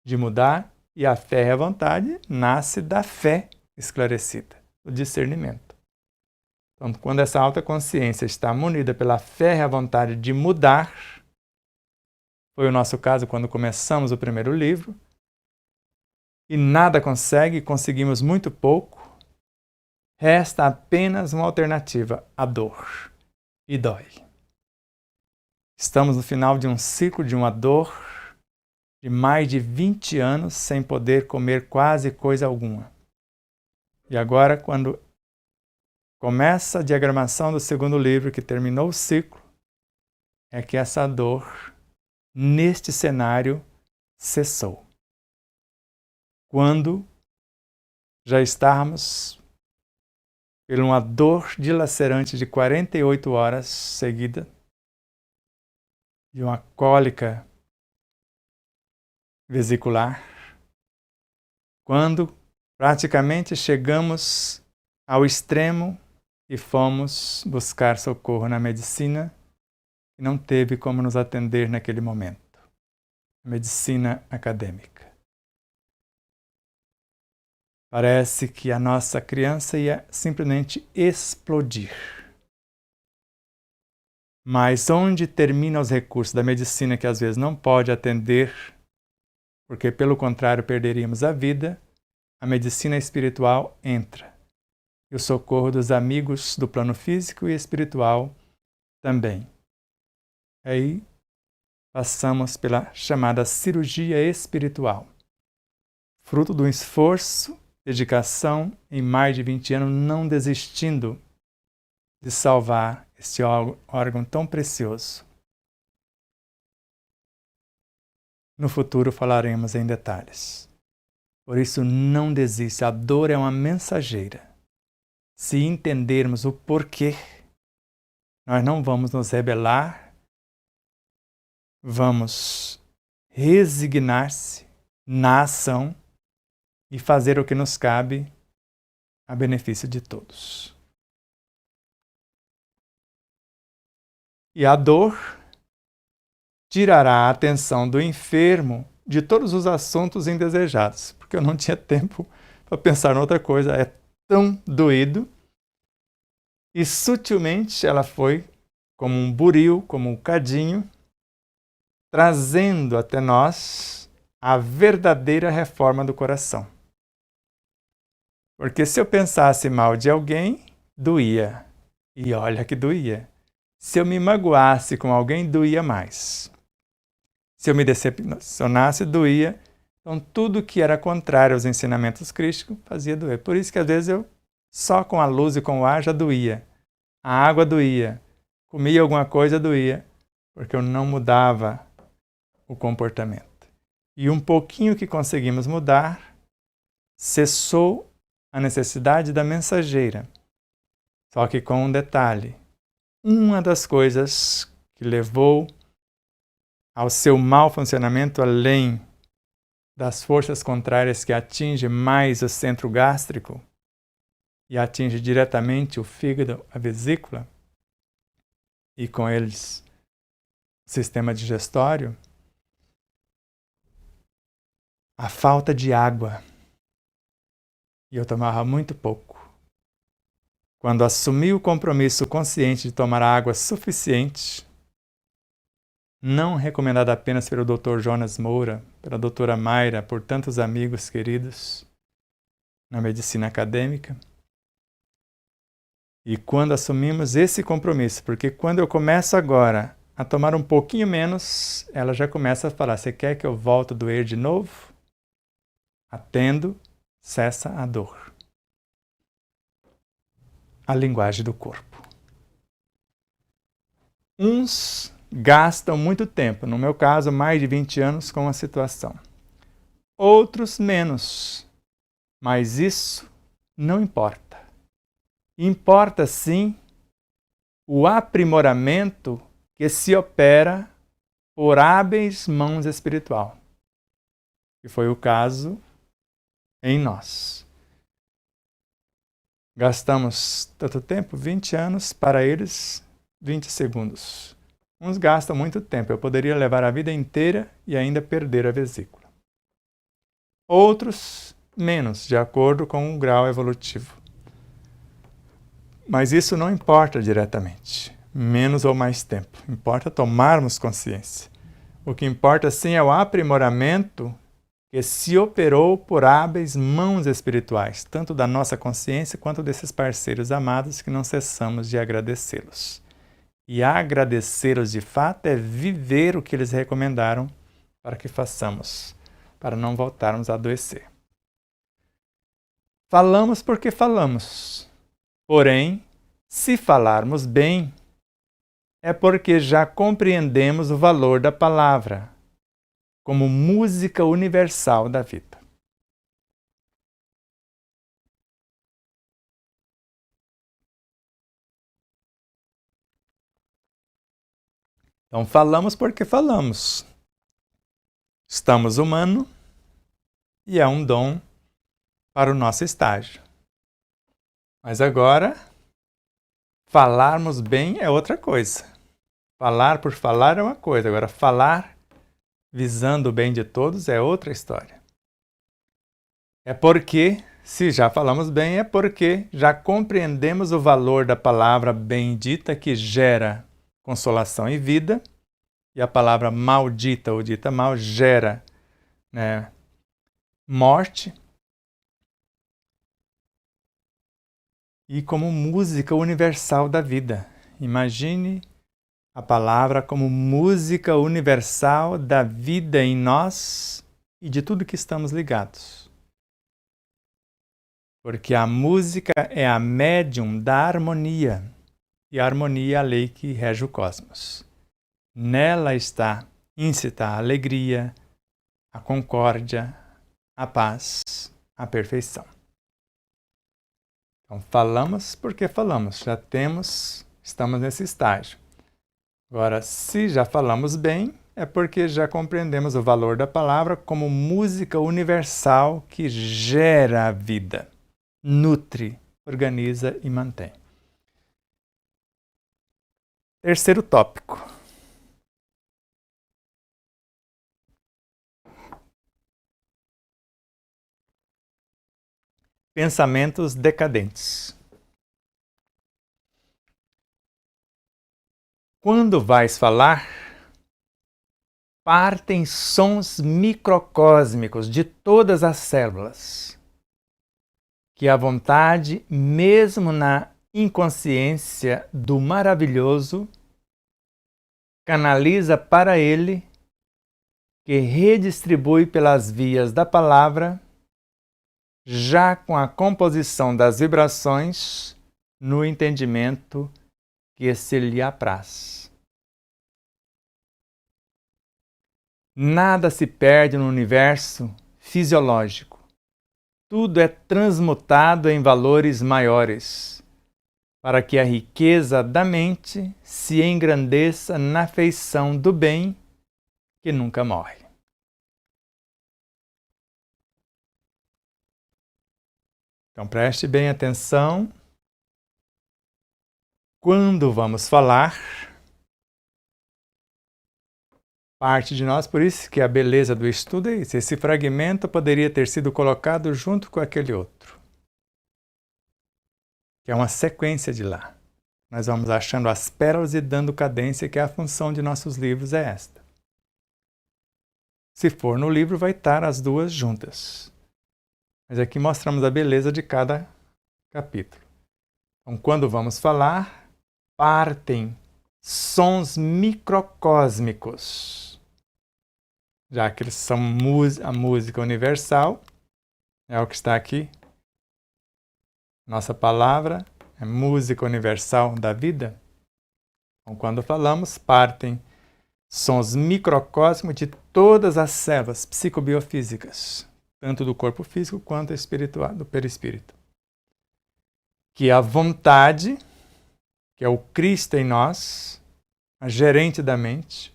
de mudar, e a férrea vontade nasce da fé esclarecida, o discernimento. Então, quando essa autoconsciência está munida pela férrea vontade de mudar, foi o nosso caso quando começamos o primeiro livro, e nada consegue, conseguimos muito pouco, resta apenas uma alternativa: a dor. E dói. Estamos no final de um ciclo de uma dor de mais de 20 anos sem poder comer quase coisa alguma. E agora, quando começa a diagramação do segundo livro, que terminou o ciclo, é que essa dor, neste cenário, cessou. Quando já estávamos por uma dor dilacerante de 48 horas seguida, de uma cólica vesicular, quando praticamente chegamos ao extremo e fomos buscar socorro na medicina, que não teve como nos atender naquele momento. A medicina acadêmica. Parece que a nossa criança ia simplesmente explodir. Mas onde terminam os recursos da medicina, que às vezes não pode atender, porque pelo contrário perderíamos a vida, a medicina espiritual entra. E o socorro dos amigos do plano físico e espiritual também. Aí passamos pela chamada cirurgia espiritual, fruto do esforço, dedicação em mais de 20 anos, não desistindo de salvar este órgão tão precioso. No futuro falaremos em detalhes. Por isso, não desista. A dor é uma mensageira. Se entendermos o porquê, nós não vamos nos rebelar, vamos resignar-se na ação e fazer o que nos cabe a benefício de todos. E a dor tirará a atenção do enfermo de todos os assuntos indesejados, porque eu não tinha tempo para pensar em outra coisa. É tão doído. E sutilmente ela foi como um buril, como um cadinho, trazendo até nós a verdadeira reforma do coração. Porque se eu pensasse mal de alguém, doía. E olha que doía. Se eu me magoasse com alguém, doía mais. Se eu me decepcionasse, doía. Então, tudo que era contrário aos ensinamentos crísticos fazia doer. Por isso que, às vezes, eu só com a luz e com o ar já doía. A água doía. Comia alguma coisa, doía. Porque eu não mudava o comportamento. E um pouquinho que conseguimos mudar, cessou a necessidade da mensageira. Só que com um detalhe. Uma das coisas que levou ao seu mau funcionamento, além das forças contrárias que atingem mais o centro gástrico e atinge diretamente o fígado, a vesícula, e com eles o sistema digestório, a falta de água. E eu tomava muito pouco. Quando assumi o compromisso consciente de tomar água suficiente, não recomendada apenas pelo Dr. Jonas Moura, pela doutora Mayra, por tantos amigos queridos na medicina acadêmica. E quando assumimos esse compromisso, porque quando eu começo agora a tomar um pouquinho menos, ela já começa a falar, você quer que eu volte a doer de novo? Atendo, cessa a dor. A linguagem do corpo. Uns gastam muito tempo, no meu caso, mais de 20 anos com a situação. Outros menos, mas isso não importa. Importa sim o aprimoramento que se opera por hábeis mãos espiritual, que foi o caso em nós. Gastamos tanto tempo, 20 anos, para eles 20 segundos. Uns gastam muito tempo, eu poderia levar a vida inteira e ainda perder a vesícula. Outros, menos, de acordo com o grau evolutivo. Mas isso não importa diretamente, menos ou mais tempo. Importa tomarmos consciência. O que importa sim é o aprimoramento que se operou por hábeis mãos espirituais, tanto da nossa consciência quanto desses parceiros amados que não cessamos de agradecê-los. E agradecê-los de fato é viver o que eles recomendaram para que façamos, para não voltarmos a adoecer. Falamos porque falamos. Porém, se falarmos bem, é porque já compreendemos o valor da palavra como música universal da vida. Então, falamos porque falamos. Estamos humanos e é um dom para o nosso estágio. Mas agora, falarmos bem é outra coisa. Falar por falar é uma coisa. Agora, falar visando o bem de todos é outra história. É porque, se já falamos bem, é porque já compreendemos o valor da palavra bendita que gera consolação e vida, e a palavra maldita ou dita mal gera morte. E como música universal da vida. Imagine a palavra como música universal da vida em nós e de tudo que estamos ligados. Porque a música é a médium da harmonia, e a harmonia é a lei que rege o cosmos. Nela está íncita a alegria, a concórdia, a paz, a perfeição. Então, falamos porque falamos, estamos nesse estágio. Agora, se já falamos bem, é porque já compreendemos o valor da palavra como música universal que gera a vida, nutre, organiza e mantém. Terceiro tópico. Pensamentos decadentes. Quando vais falar, partem sons microcósmicos de todas as células, que a vontade, mesmo na inconsciência do maravilhoso, canaliza para ele, que redistribui pelas vias da palavra, já com a composição das vibrações no entendimento que se lhe apraz. Nada se perde no universo fisiológico. Tudo é transmutado em valores maiores, para que a riqueza da mente se engrandeça na feição do bem que nunca morre. Então preste bem atenção. Quando vamos falar, parte de nós, por isso que a beleza do estudo é isso. Esse fragmento poderia ter sido colocado junto com aquele outro, que é uma sequência de lá. Nós vamos achando as pérolas e dando cadência, que a função de nossos livros é esta. Se for no livro, vai estar as duas juntas. Mas aqui mostramos a beleza de cada capítulo. Então, quando vamos falar, partem sons microcósmicos, já que eles são a música universal, é o que está aqui. Nossa palavra é música universal da vida. Então, quando falamos, partem sons microcósmicos de todas as células psicobiofísicas, tanto do corpo físico quanto espiritual, do perispírito. Que a vontade, que é o Cristo em nós, a gerente da mente,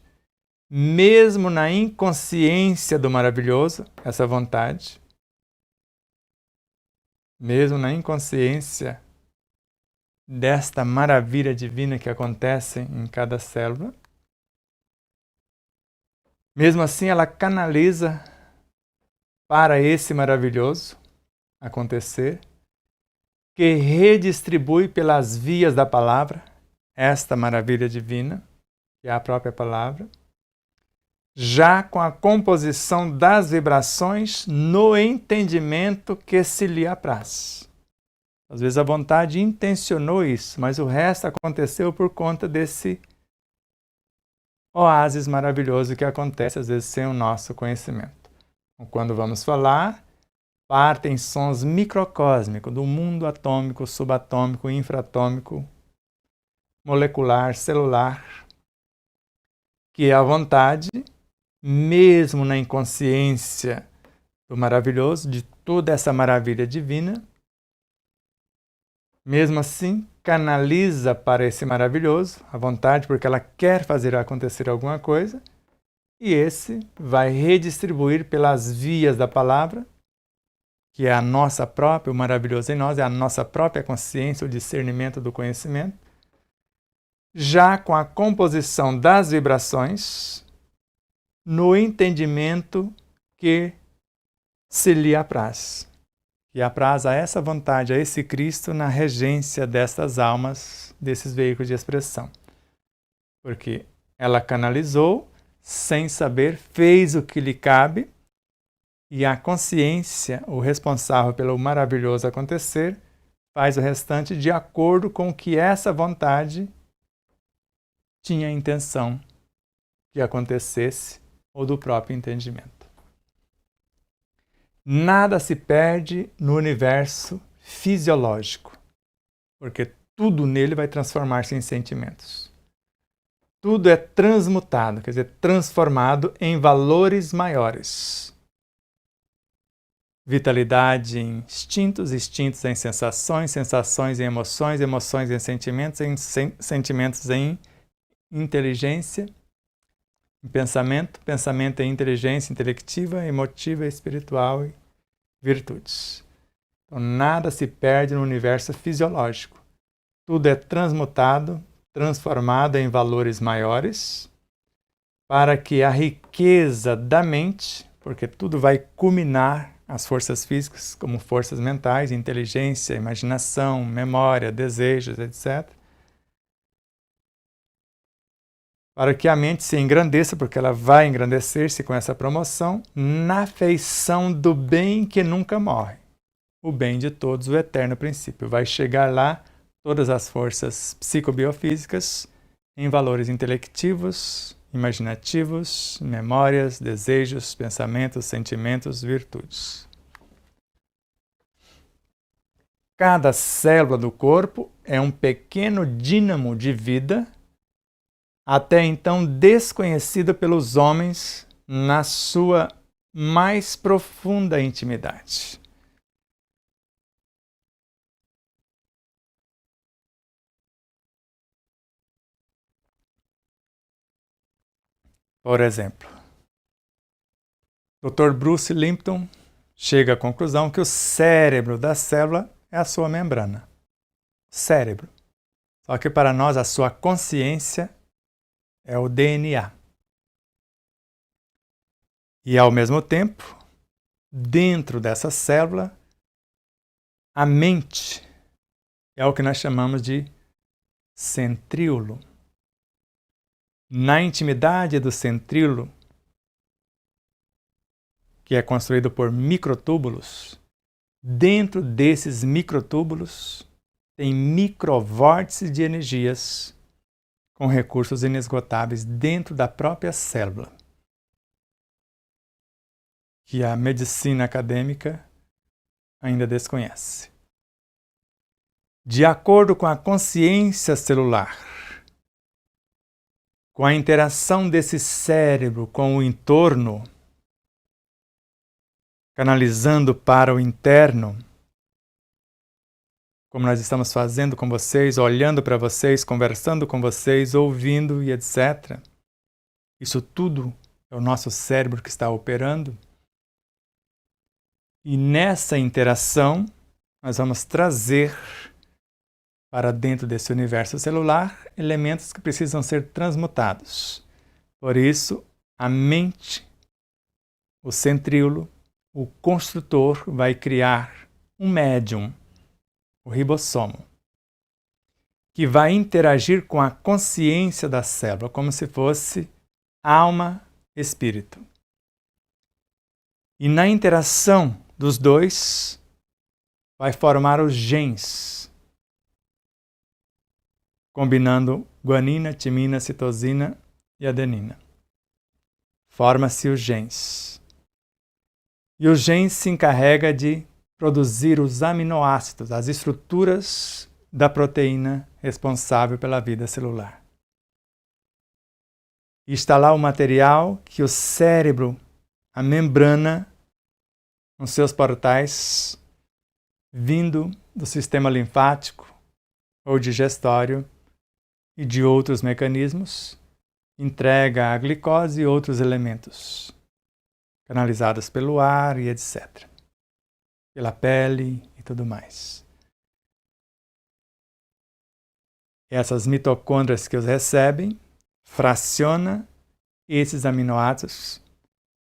mesmo na inconsciência do maravilhoso, essa vontade, mesmo na inconsciência desta maravilha divina que acontece em cada célula, mesmo assim ela canaliza para esse maravilhoso acontecer, que redistribui pelas vias da palavra esta maravilha divina, que é a própria palavra, já com a composição das vibrações no entendimento que se lhe apraz. Às vezes a vontade intencionou isso, mas o resto aconteceu por conta desse oásis maravilhoso que acontece às vezes sem o nosso conhecimento. Quando vamos falar, partem sons microcósmicos do mundo atômico, subatômico, infraatômico, molecular, celular, que é a vontade, mesmo na inconsciência do maravilhoso, de toda essa maravilha divina, mesmo assim, canaliza para esse maravilhoso a vontade, porque ela quer fazer acontecer alguma coisa, e esse vai redistribuir pelas vias da palavra, que é a nossa própria, o maravilhoso em nós, é a nossa própria consciência, o discernimento do conhecimento, já com a composição das vibrações, no entendimento que se lhe apraz. E apraz a essa vontade, a esse Cristo, na regência destas almas, desses veículos de expressão. Porque ela canalizou, sem saber, fez o que lhe cabe, e a consciência, o responsável pelo maravilhoso acontecer, faz o restante de acordo com o que essa vontade tinha a intenção que acontecesse ou do próprio entendimento. Nada se perde no universo fisiológico, porque tudo nele vai transformar-se em sentimentos. Tudo é transmutado, quer dizer, transformado em valores maiores. Vitalidade em instintos, instintos em sensações, sensações em emoções, emoções em sentimentos em inteligência, em pensamento, pensamento em inteligência intelectiva, emotiva, espiritual e virtudes. Então, nada se perde no universo fisiológico. Tudo é transmutado, transformado em valores maiores, para que a riqueza da mente, porque tudo vai culminar as forças físicas como forças mentais, inteligência, imaginação, memória, desejos, etc. Para que a mente se engrandeça, porque ela vai engrandecer-se com essa promoção, na feição do bem que nunca morre. O bem de todos, o eterno princípio. Vai chegar lá todas as forças psicobiofísicas em valores intelectivos, imaginativos, memórias, desejos, pensamentos, sentimentos, virtudes. Cada célula do corpo é um pequeno dínamo de vida, até então desconhecido pelos homens na sua mais profunda intimidade. Por exemplo, Dr. Bruce Lipton chega à conclusão que o cérebro da célula é a sua membrana. Cérebro. Só que para nós a sua consciência é o DNA. E ao mesmo tempo, dentro dessa célula, a mente é o que nós chamamos de centríolo. Na intimidade do centríolo, que é construído por microtúbulos, dentro desses microtúbulos tem microvórtices de energias com recursos inesgotáveis dentro da própria célula, que a medicina acadêmica ainda desconhece. De acordo com a consciência celular, com a interação desse cérebro com o entorno, canalizando para o interno, como nós estamos fazendo com vocês, olhando para vocês, conversando com vocês, ouvindo e etc. Isso tudo é o nosso cérebro que está operando. E nessa interação, nós vamos trazer para dentro desse universo celular elementos que precisam ser transmutados. Por isso, a mente, o centríolo, o construtor vai criar um médium, o ribossomo, que vai interagir com a consciência da célula, como se fosse alma-espírito. E na interação dos dois, vai formar os genes, combinando guanina, timina, citosina e adenina. Forma-se os genes. E o gene se encarrega de produzir os aminoácidos, as estruturas da proteína responsável pela vida celular. E está lá o material que o cérebro, a membrana, nos seus portais, vindo do sistema linfático ou digestório e de outros mecanismos, entrega a glicose e outros elementos, canalizados pelo ar e etc., pela pele e tudo mais. Essas mitocôndrias que os recebem, fraciona esses aminoácidos,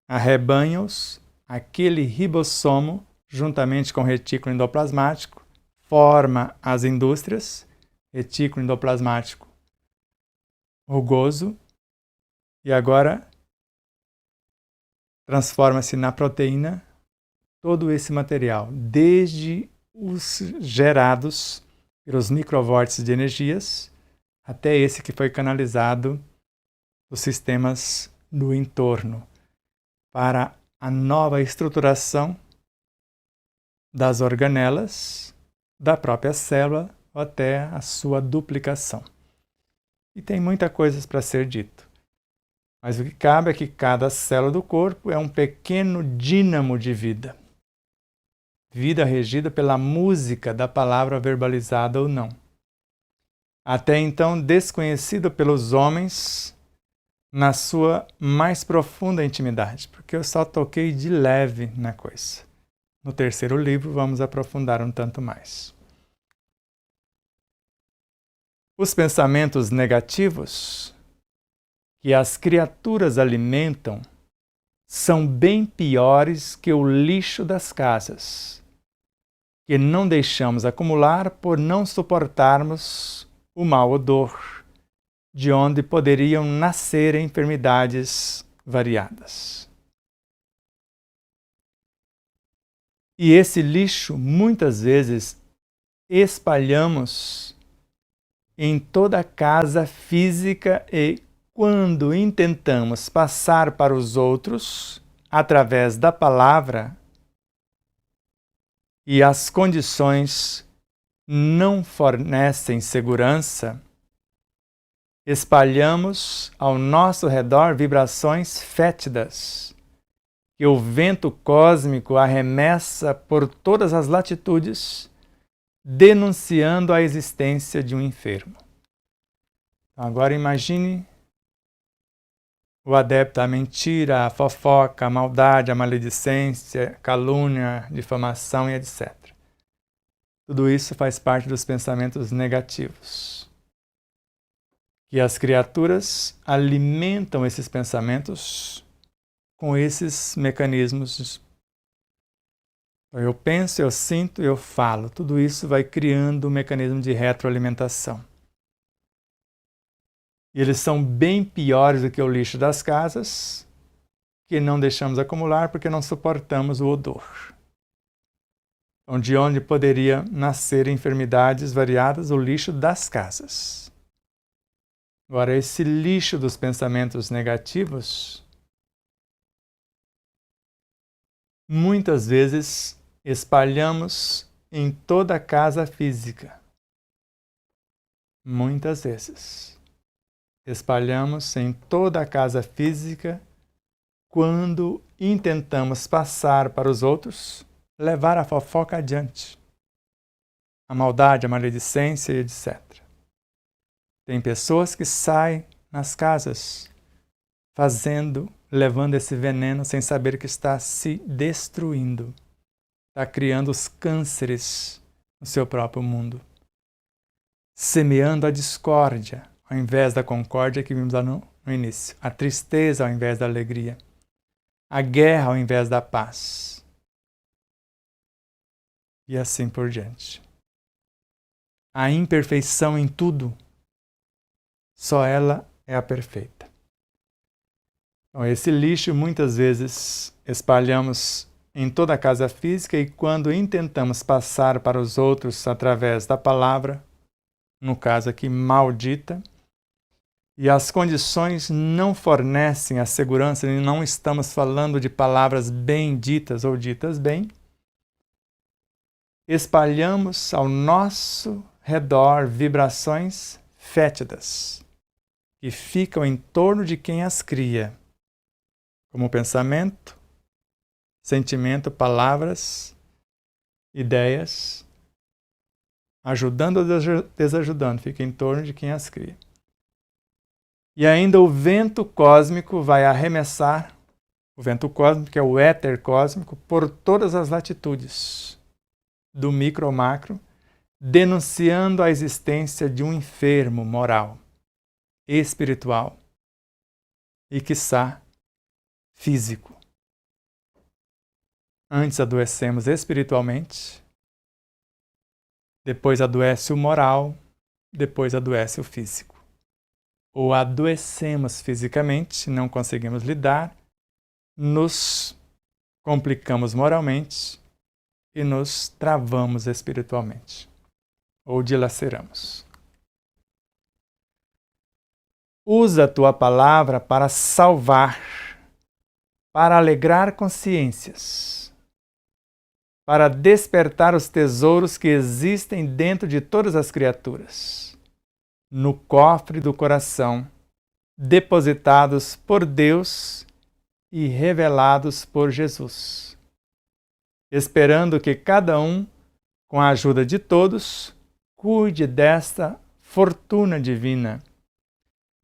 arrebanha-os, aquele ribossomo, juntamente com o retículo endoplasmático, forma as indústrias, retículo endoplasmático rugoso, e agora transforma-se na proteína todo esse material, desde os gerados pelos microvórtices de energias, até esse que foi canalizado dos sistemas do entorno para a nova estruturação das organelas da própria célula ou até a sua duplicação. E tem muita coisa para ser dito. Mas o que cabe é que cada célula do corpo é um pequeno dínamo de vida. Vida regida pela música da palavra verbalizada ou não. Até então desconhecido pelos homens na sua mais profunda intimidade, porque eu só toquei de leve na coisa. No terceiro livro vamos aprofundar um tanto mais. Os pensamentos negativos que as criaturas alimentam são bem piores que o lixo das casas, que não deixamos acumular por não suportarmos o mau odor, de onde poderiam nascer enfermidades variadas. E esse lixo, muitas vezes, espalhamos em toda a casa física e, quando intentamos passar para os outros, através da palavra, e as condições não fornecem segurança, espalhamos ao nosso redor vibrações fétidas, que o vento cósmico arremessa por todas as latitudes, denunciando a existência de um enfermo. Agora imagine o adepto à mentira, à fofoca, à maldade, à maledicência, calúnia, difamação e etc. Tudo isso faz parte dos pensamentos negativos. Que as criaturas alimentam esses pensamentos com esses mecanismos. Eu penso, eu sinto, eu falo. Tudo isso vai criando um mecanismo de retroalimentação. E eles são bem piores do que o lixo das casas, que não deixamos acumular porque não suportamos o odor. Então, de onde poderia nascer enfermidades variadas, o lixo das casas. Agora, esse lixo dos pensamentos negativos, muitas vezes espalhamos em toda a casa física. Muitas vezes. Espalhamos em toda a casa física quando intentamos passar para os outros, levar a fofoca adiante. A maldade, a maledicência e etc. Tem pessoas que saem nas casas levando esse veneno sem saber que está se destruindo. Está criando os cânceres no seu próprio mundo. Semeando a discórdia ao invés da concórdia que vimos lá no início. A tristeza ao invés da alegria. A guerra ao invés da paz. E assim por diante. A imperfeição em tudo, só ela é a perfeita. Então, esse lixo muitas vezes espalhamos em toda a casa física e quando intentamos passar para os outros através da palavra, no caso aqui maldita, e as condições não fornecem a segurança, e não estamos falando de palavras bem ditas ou ditas bem, espalhamos ao nosso redor vibrações fétidas que ficam em torno de quem as cria, como pensamento, sentimento, palavras, ideias, ajudando ou desajudando, fica em torno de quem as cria. E ainda o vento cósmico vai arremessar, o vento cósmico, que é o éter cósmico, por todas as latitudes, do micro ao macro, denunciando a existência de um enfermo moral, espiritual e, quiçá, físico. Antes adoecemos espiritualmente, depois adoece o moral, depois adoece o físico. Ou adoecemos fisicamente, não conseguimos lidar, nos complicamos moralmente e nos travamos espiritualmente. Ou dilaceramos. Usa a tua palavra para salvar, para alegrar consciências, para despertar os tesouros que existem dentro de todas as criaturas, no cofre do coração, depositados por Deus e revelados por Jesus, esperando que cada um, com a ajuda de todos, cuide desta fortuna divina,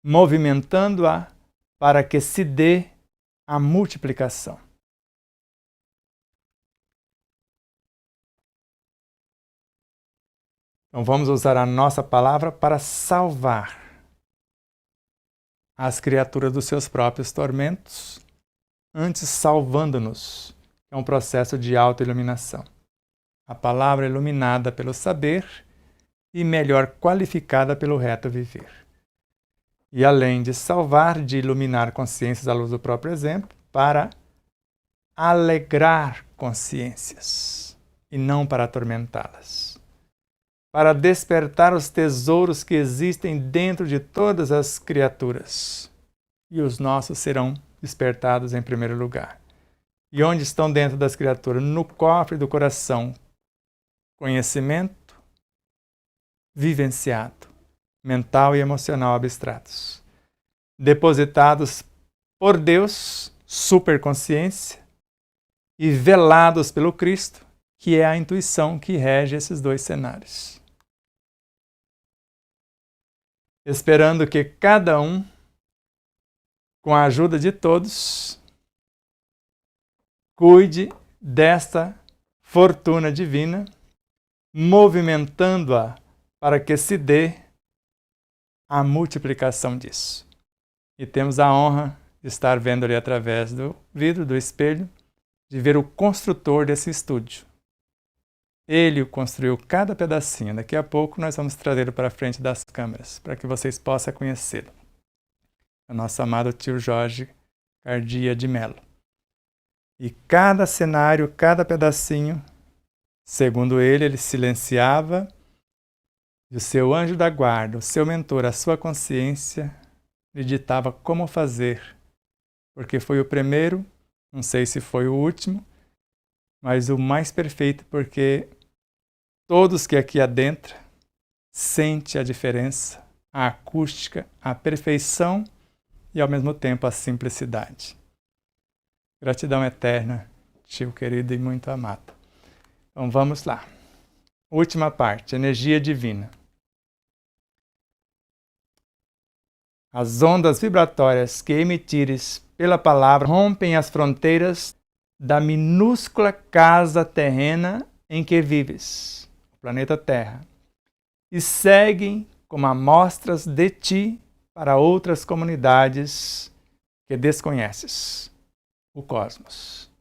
movimentando-a para que se dê a multiplicação. Então vamos usar a nossa palavra para salvar as criaturas dos seus próprios tormentos, antes salvando-nos. É um processo de autoiluminação. A palavra iluminada pelo saber e melhor qualificada pelo reto viver. E além de salvar, de iluminar consciências à luz do próprio exemplo, para alegrar consciências e não para atormentá-las. Para despertar os tesouros que existem dentro de todas as criaturas. E os nossos serão despertados em primeiro lugar. E onde estão dentro das criaturas? No cofre do coração. Conhecimento vivenciado, mental e emocional abstratos. Depositados por Deus, superconsciência, e velados pelo Cristo, que é a intuição que rege esses dois cenários. Esperando que cada um, com a ajuda de todos, cuide desta fortuna divina, movimentando-a para que se dê a multiplicação disso. E temos a honra de estar vendo ali através do vidro, do espelho, de ver o construtor desse estúdio. Ele construiu cada pedacinho. Daqui a pouco nós vamos trazê-lo para frente das câmeras, para que vocês possam conhecê-lo. O nosso amado tio Jorge Cardia de Mello. E cada cenário, cada pedacinho, segundo ele silenciava, e o seu anjo da guarda, o seu mentor, a sua consciência, lhe ditava como fazer, porque foi o primeiro, não sei se foi o último, mas o mais perfeito, porque todos que aqui adentram sentem a diferença, a acústica, a perfeição e ao mesmo tempo a simplicidade. Gratidão eterna, tio querido e muito amado. Então vamos lá. Última parte, energia divina. As ondas vibratórias que emitires pela palavra rompem as fronteiras da minúscula casa terrena em que vives, o planeta Terra, e seguem como amostras de ti para outras comunidades que desconheces, o cosmos.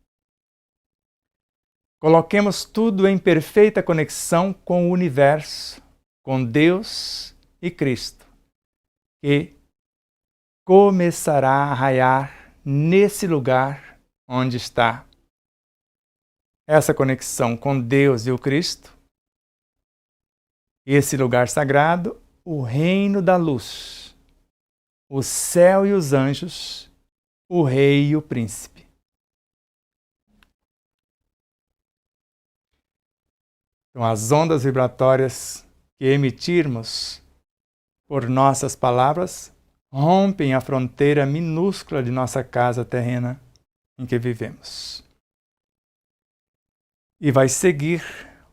Coloquemos tudo em perfeita conexão com o universo, com Deus e Cristo, que começará a raiar nesse lugar onde está essa conexão com Deus e o Cristo, esse lugar sagrado, o reino da luz, o céu e os anjos, o rei e o príncipe. Então, as ondas vibratórias que emitirmos por nossas palavras rompem a fronteira minúscula de nossa casa terrena em que vivemos. E vai seguir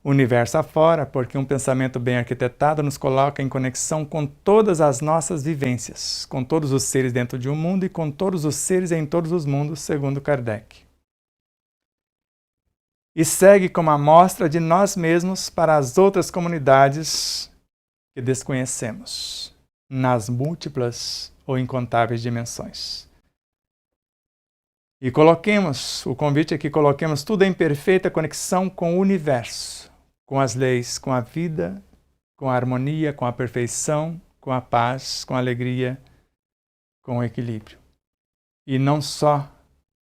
o universo afora, porque um pensamento bem arquitetado nos coloca em conexão com todas as nossas vivências, com todos os seres dentro de um mundo e com todos os seres em todos os mundos, segundo Kardec. E segue como amostra de nós mesmos para as outras comunidades que desconhecemos, nas múltiplas ou incontáveis dimensões. E coloquemos, o convite é que coloquemos tudo em perfeita conexão com o universo, com as leis, com a vida, com a harmonia, com a perfeição, com a paz, com a alegria, com o equilíbrio. E não só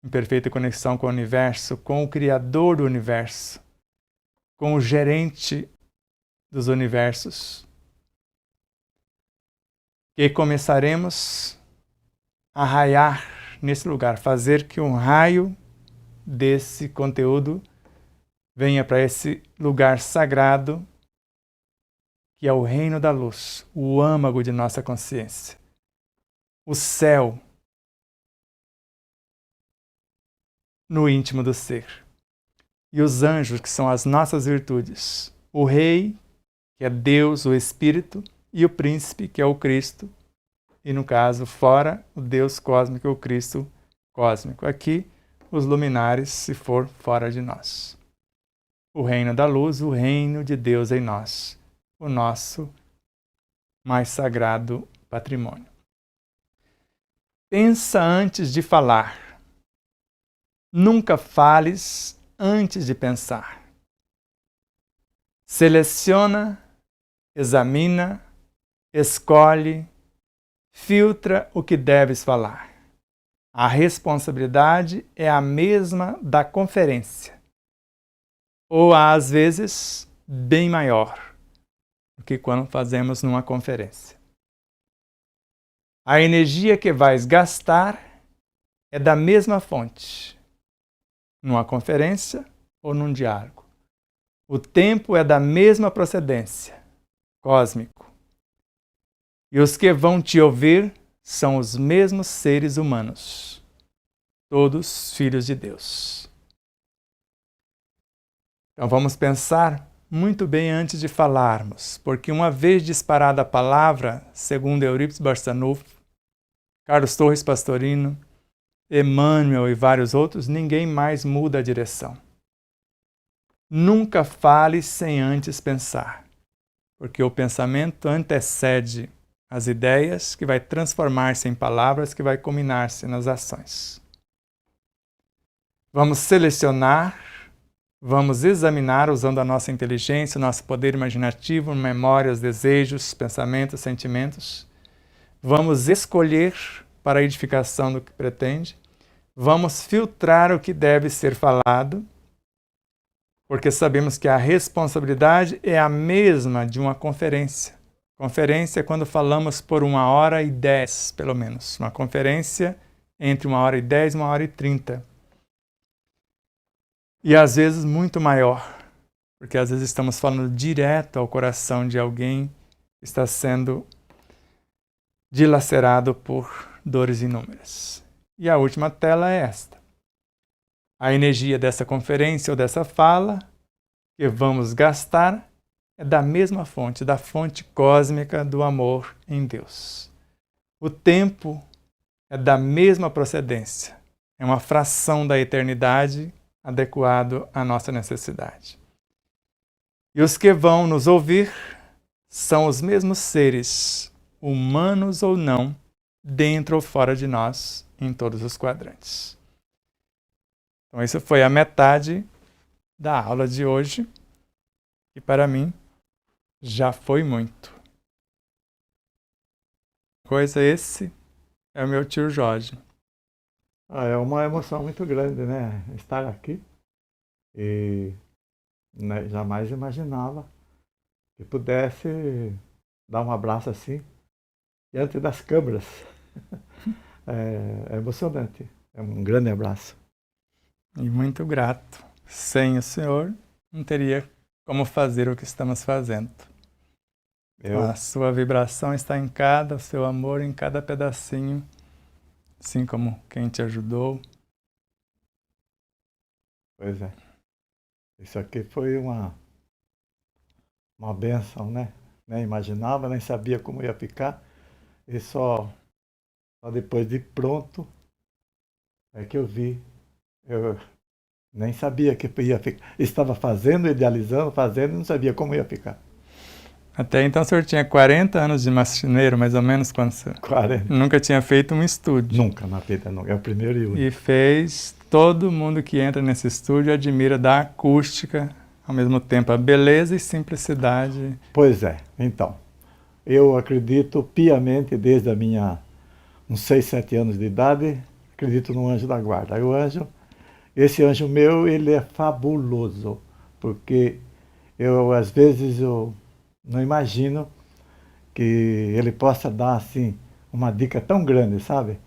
em perfeita conexão com o universo, com o Criador do universo, com o gerente dos universos, que começaremos a raiar nesse lugar, fazer que um raio desse conteúdo venha para esse lugar sagrado, que é o reino da luz, o âmago de nossa consciência, o céu no íntimo do ser. E os anjos, que são as nossas virtudes, o rei, que é Deus, o Espírito, e o príncipe, que é o Cristo, e no caso, fora, o Deus cósmico, o Cristo cósmico. Aqui, os luminares, se for fora de nós. O reino da luz, o reino de Deus em nós, o nosso mais sagrado patrimônio. Pensa antes de falar. Nunca fales antes de pensar. Seleciona, examina, escolhe, filtra o que deves falar. A responsabilidade é a mesma da conferência, ou às vezes bem maior do que quando fazemos numa conferência. A energia que vais gastar é da mesma fonte, numa conferência ou num diálogo. O tempo é da mesma procedência, cósmico. E os que vão te ouvir são os mesmos seres humanos, todos filhos de Deus. Então vamos pensar muito bem antes de falarmos, porque uma vez disparada a palavra, segundo Eurípides Barçanufo, Carlos Torres Pastorino, Emmanuel e vários outros, ninguém mais muda a direção. Nunca fale sem antes pensar, porque o pensamento antecede as ideias, que vai transformar-se em palavras, que vai culminar-se nas ações. Vamos selecionar, vamos examinar usando a nossa inteligência, o nosso poder imaginativo, memórias, desejos, pensamentos, sentimentos. Vamos escolher para a edificação do que pretende. Vamos filtrar o que deve ser falado, porque sabemos que a responsabilidade é a mesma de uma conferência. Conferência é quando falamos por 1h10, pelo menos. Uma conferência entre 1h10 e 1h30. E às vezes muito maior, porque às vezes estamos falando direto ao coração de alguém que está sendo dilacerado por dores inúmeras. E a última tela é esta. A energia dessa conferência ou dessa fala que vamos gastar é da mesma fonte, da fonte cósmica do amor em Deus. O tempo é da mesma procedência, é uma fração da eternidade adequado à nossa necessidade. E os que vão nos ouvir são os mesmos seres, humanos ou não, dentro ou fora de nós, em todos os quadrantes. Então, isso foi a metade da aula de hoje, e para mim já foi muito. Esse é o meu tio Jorge. É uma emoção muito grande, né? Estar aqui e né, jamais imaginava que pudesse dar um abraço assim diante das câmeras. É emocionante. É um grande abraço. E muito grato. Sem o senhor, não teria como fazer o que estamos fazendo. A sua vibração está em cada, o seu amor em cada pedacinho, assim como quem te ajudou. Pois é. Isso aqui foi uma bênção, né? Nem imaginava, nem sabia como ia ficar. E só depois de pronto é que eu vi. Eu nem sabia que ia ficar. Estava fazendo, idealizando, fazendo, não sabia como ia ficar. Até então o senhor tinha 40 anos de marceneiro, mais ou menos, quando você 40. Nunca tinha feito um estúdio. Nunca na vida, não. É o primeiro e único. E fez, todo mundo que entra nesse estúdio admira da acústica, ao mesmo tempo a beleza e simplicidade. Pois é, então. Eu acredito piamente desde a minha uns 6, 7 anos de idade, acredito no anjo da guarda. E o anjo, esse anjo meu, ele é fabuloso, porque eu às vezes eu não imagino que ele possa dar assim uma dica tão grande, sabe?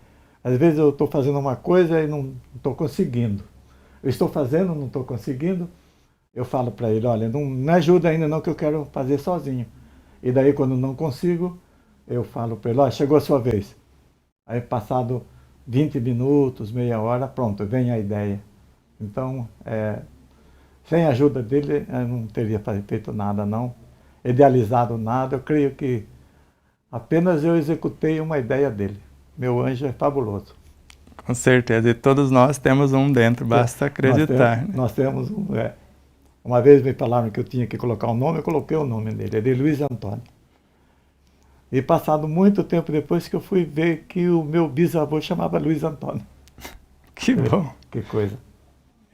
Às vezes eu estou fazendo uma coisa e não estou conseguindo. Eu estou fazendo, não estou conseguindo. Eu falo para ele, olha, não me ajuda ainda não que eu quero fazer sozinho. E daí quando não consigo, eu falo para ele, olha, chegou a sua vez. Aí passado 20 minutos, meia hora, pronto, vem a ideia. Então, sem a ajuda dele, eu não teria feito nada não, idealizado nada. Eu creio que apenas eu executei uma ideia dele. Meu anjo é fabuloso. Com certeza, e todos nós temos um dentro, basta acreditar. Nós temos um. Uma vez me falaram que eu tinha que colocar o nome, eu coloquei o nome dele, é de Luiz Antônio. E passado muito tempo depois que eu fui ver que o meu bisavô chamava Luiz Antônio. Que bom. Que coisa.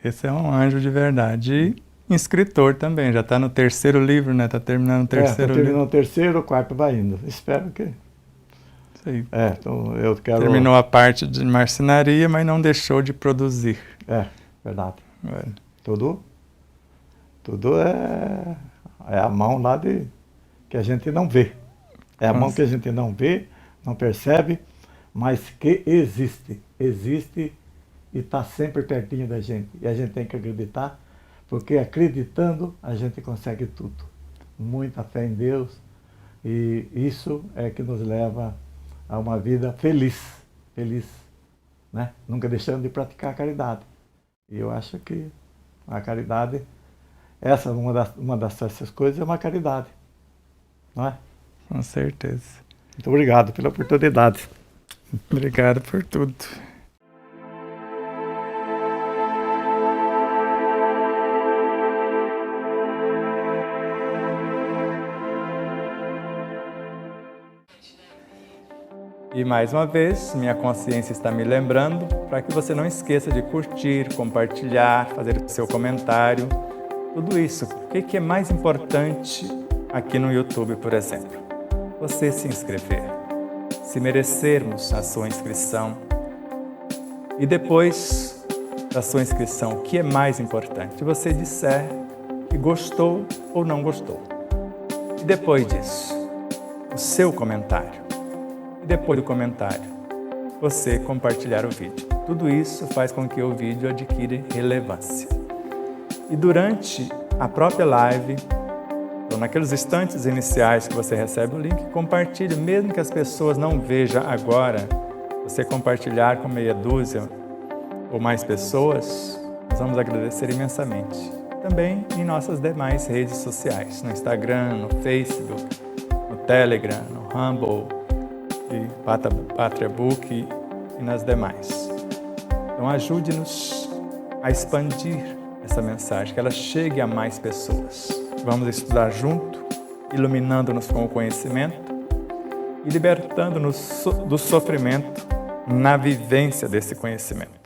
Esse é um anjo de verdade. E escritor também, já está no 3º livro, né? Está terminando o 3º livro. Está terminando o 3º, o 4º vai indo. Espero que... Isso aí. Então eu quero... Terminou a parte de marcenaria, mas não deixou de produzir. Verdade. Tudo é a mão lá que a gente não vê. É a mão que a gente não vê, não percebe, mas que existe. Existe e está sempre pertinho da gente. E a gente tem que acreditar, porque acreditando a gente consegue tudo. Muita fé em Deus, e isso é que nos leva a uma vida feliz, né? Nunca deixando de praticar a caridade. E eu acho que a caridade, uma dessas coisas é uma caridade, não é? Com certeza. Muito obrigado pela oportunidade. Obrigado por tudo. E mais uma vez, minha consciência está me lembrando para que você não esqueça de curtir, compartilhar, fazer o seu comentário. Tudo isso. O que é mais importante aqui no YouTube, por exemplo? Você se inscrever. Se merecermos a sua inscrição. E depois da sua inscrição, o que é mais importante? Você disser que gostou ou não gostou. E depois disso, o seu comentário. E depois do comentário, você compartilhar o vídeo. Tudo isso faz com que o vídeo adquira relevância. E durante a própria live, ou naqueles instantes iniciais que você recebe o link, compartilhe, mesmo que as pessoas não vejam agora, você compartilhar com meia dúzia ou mais pessoas, nós vamos agradecer imensamente. Também em nossas demais redes sociais, no Instagram, no Facebook, no Telegram, no Rumble, e PátriaBook e nas demais. Então ajude-nos a expandir essa mensagem, que ela chegue a mais pessoas. Vamos estudar junto, iluminando-nos com o conhecimento e libertando-nos do sofrimento na vivência desse conhecimento.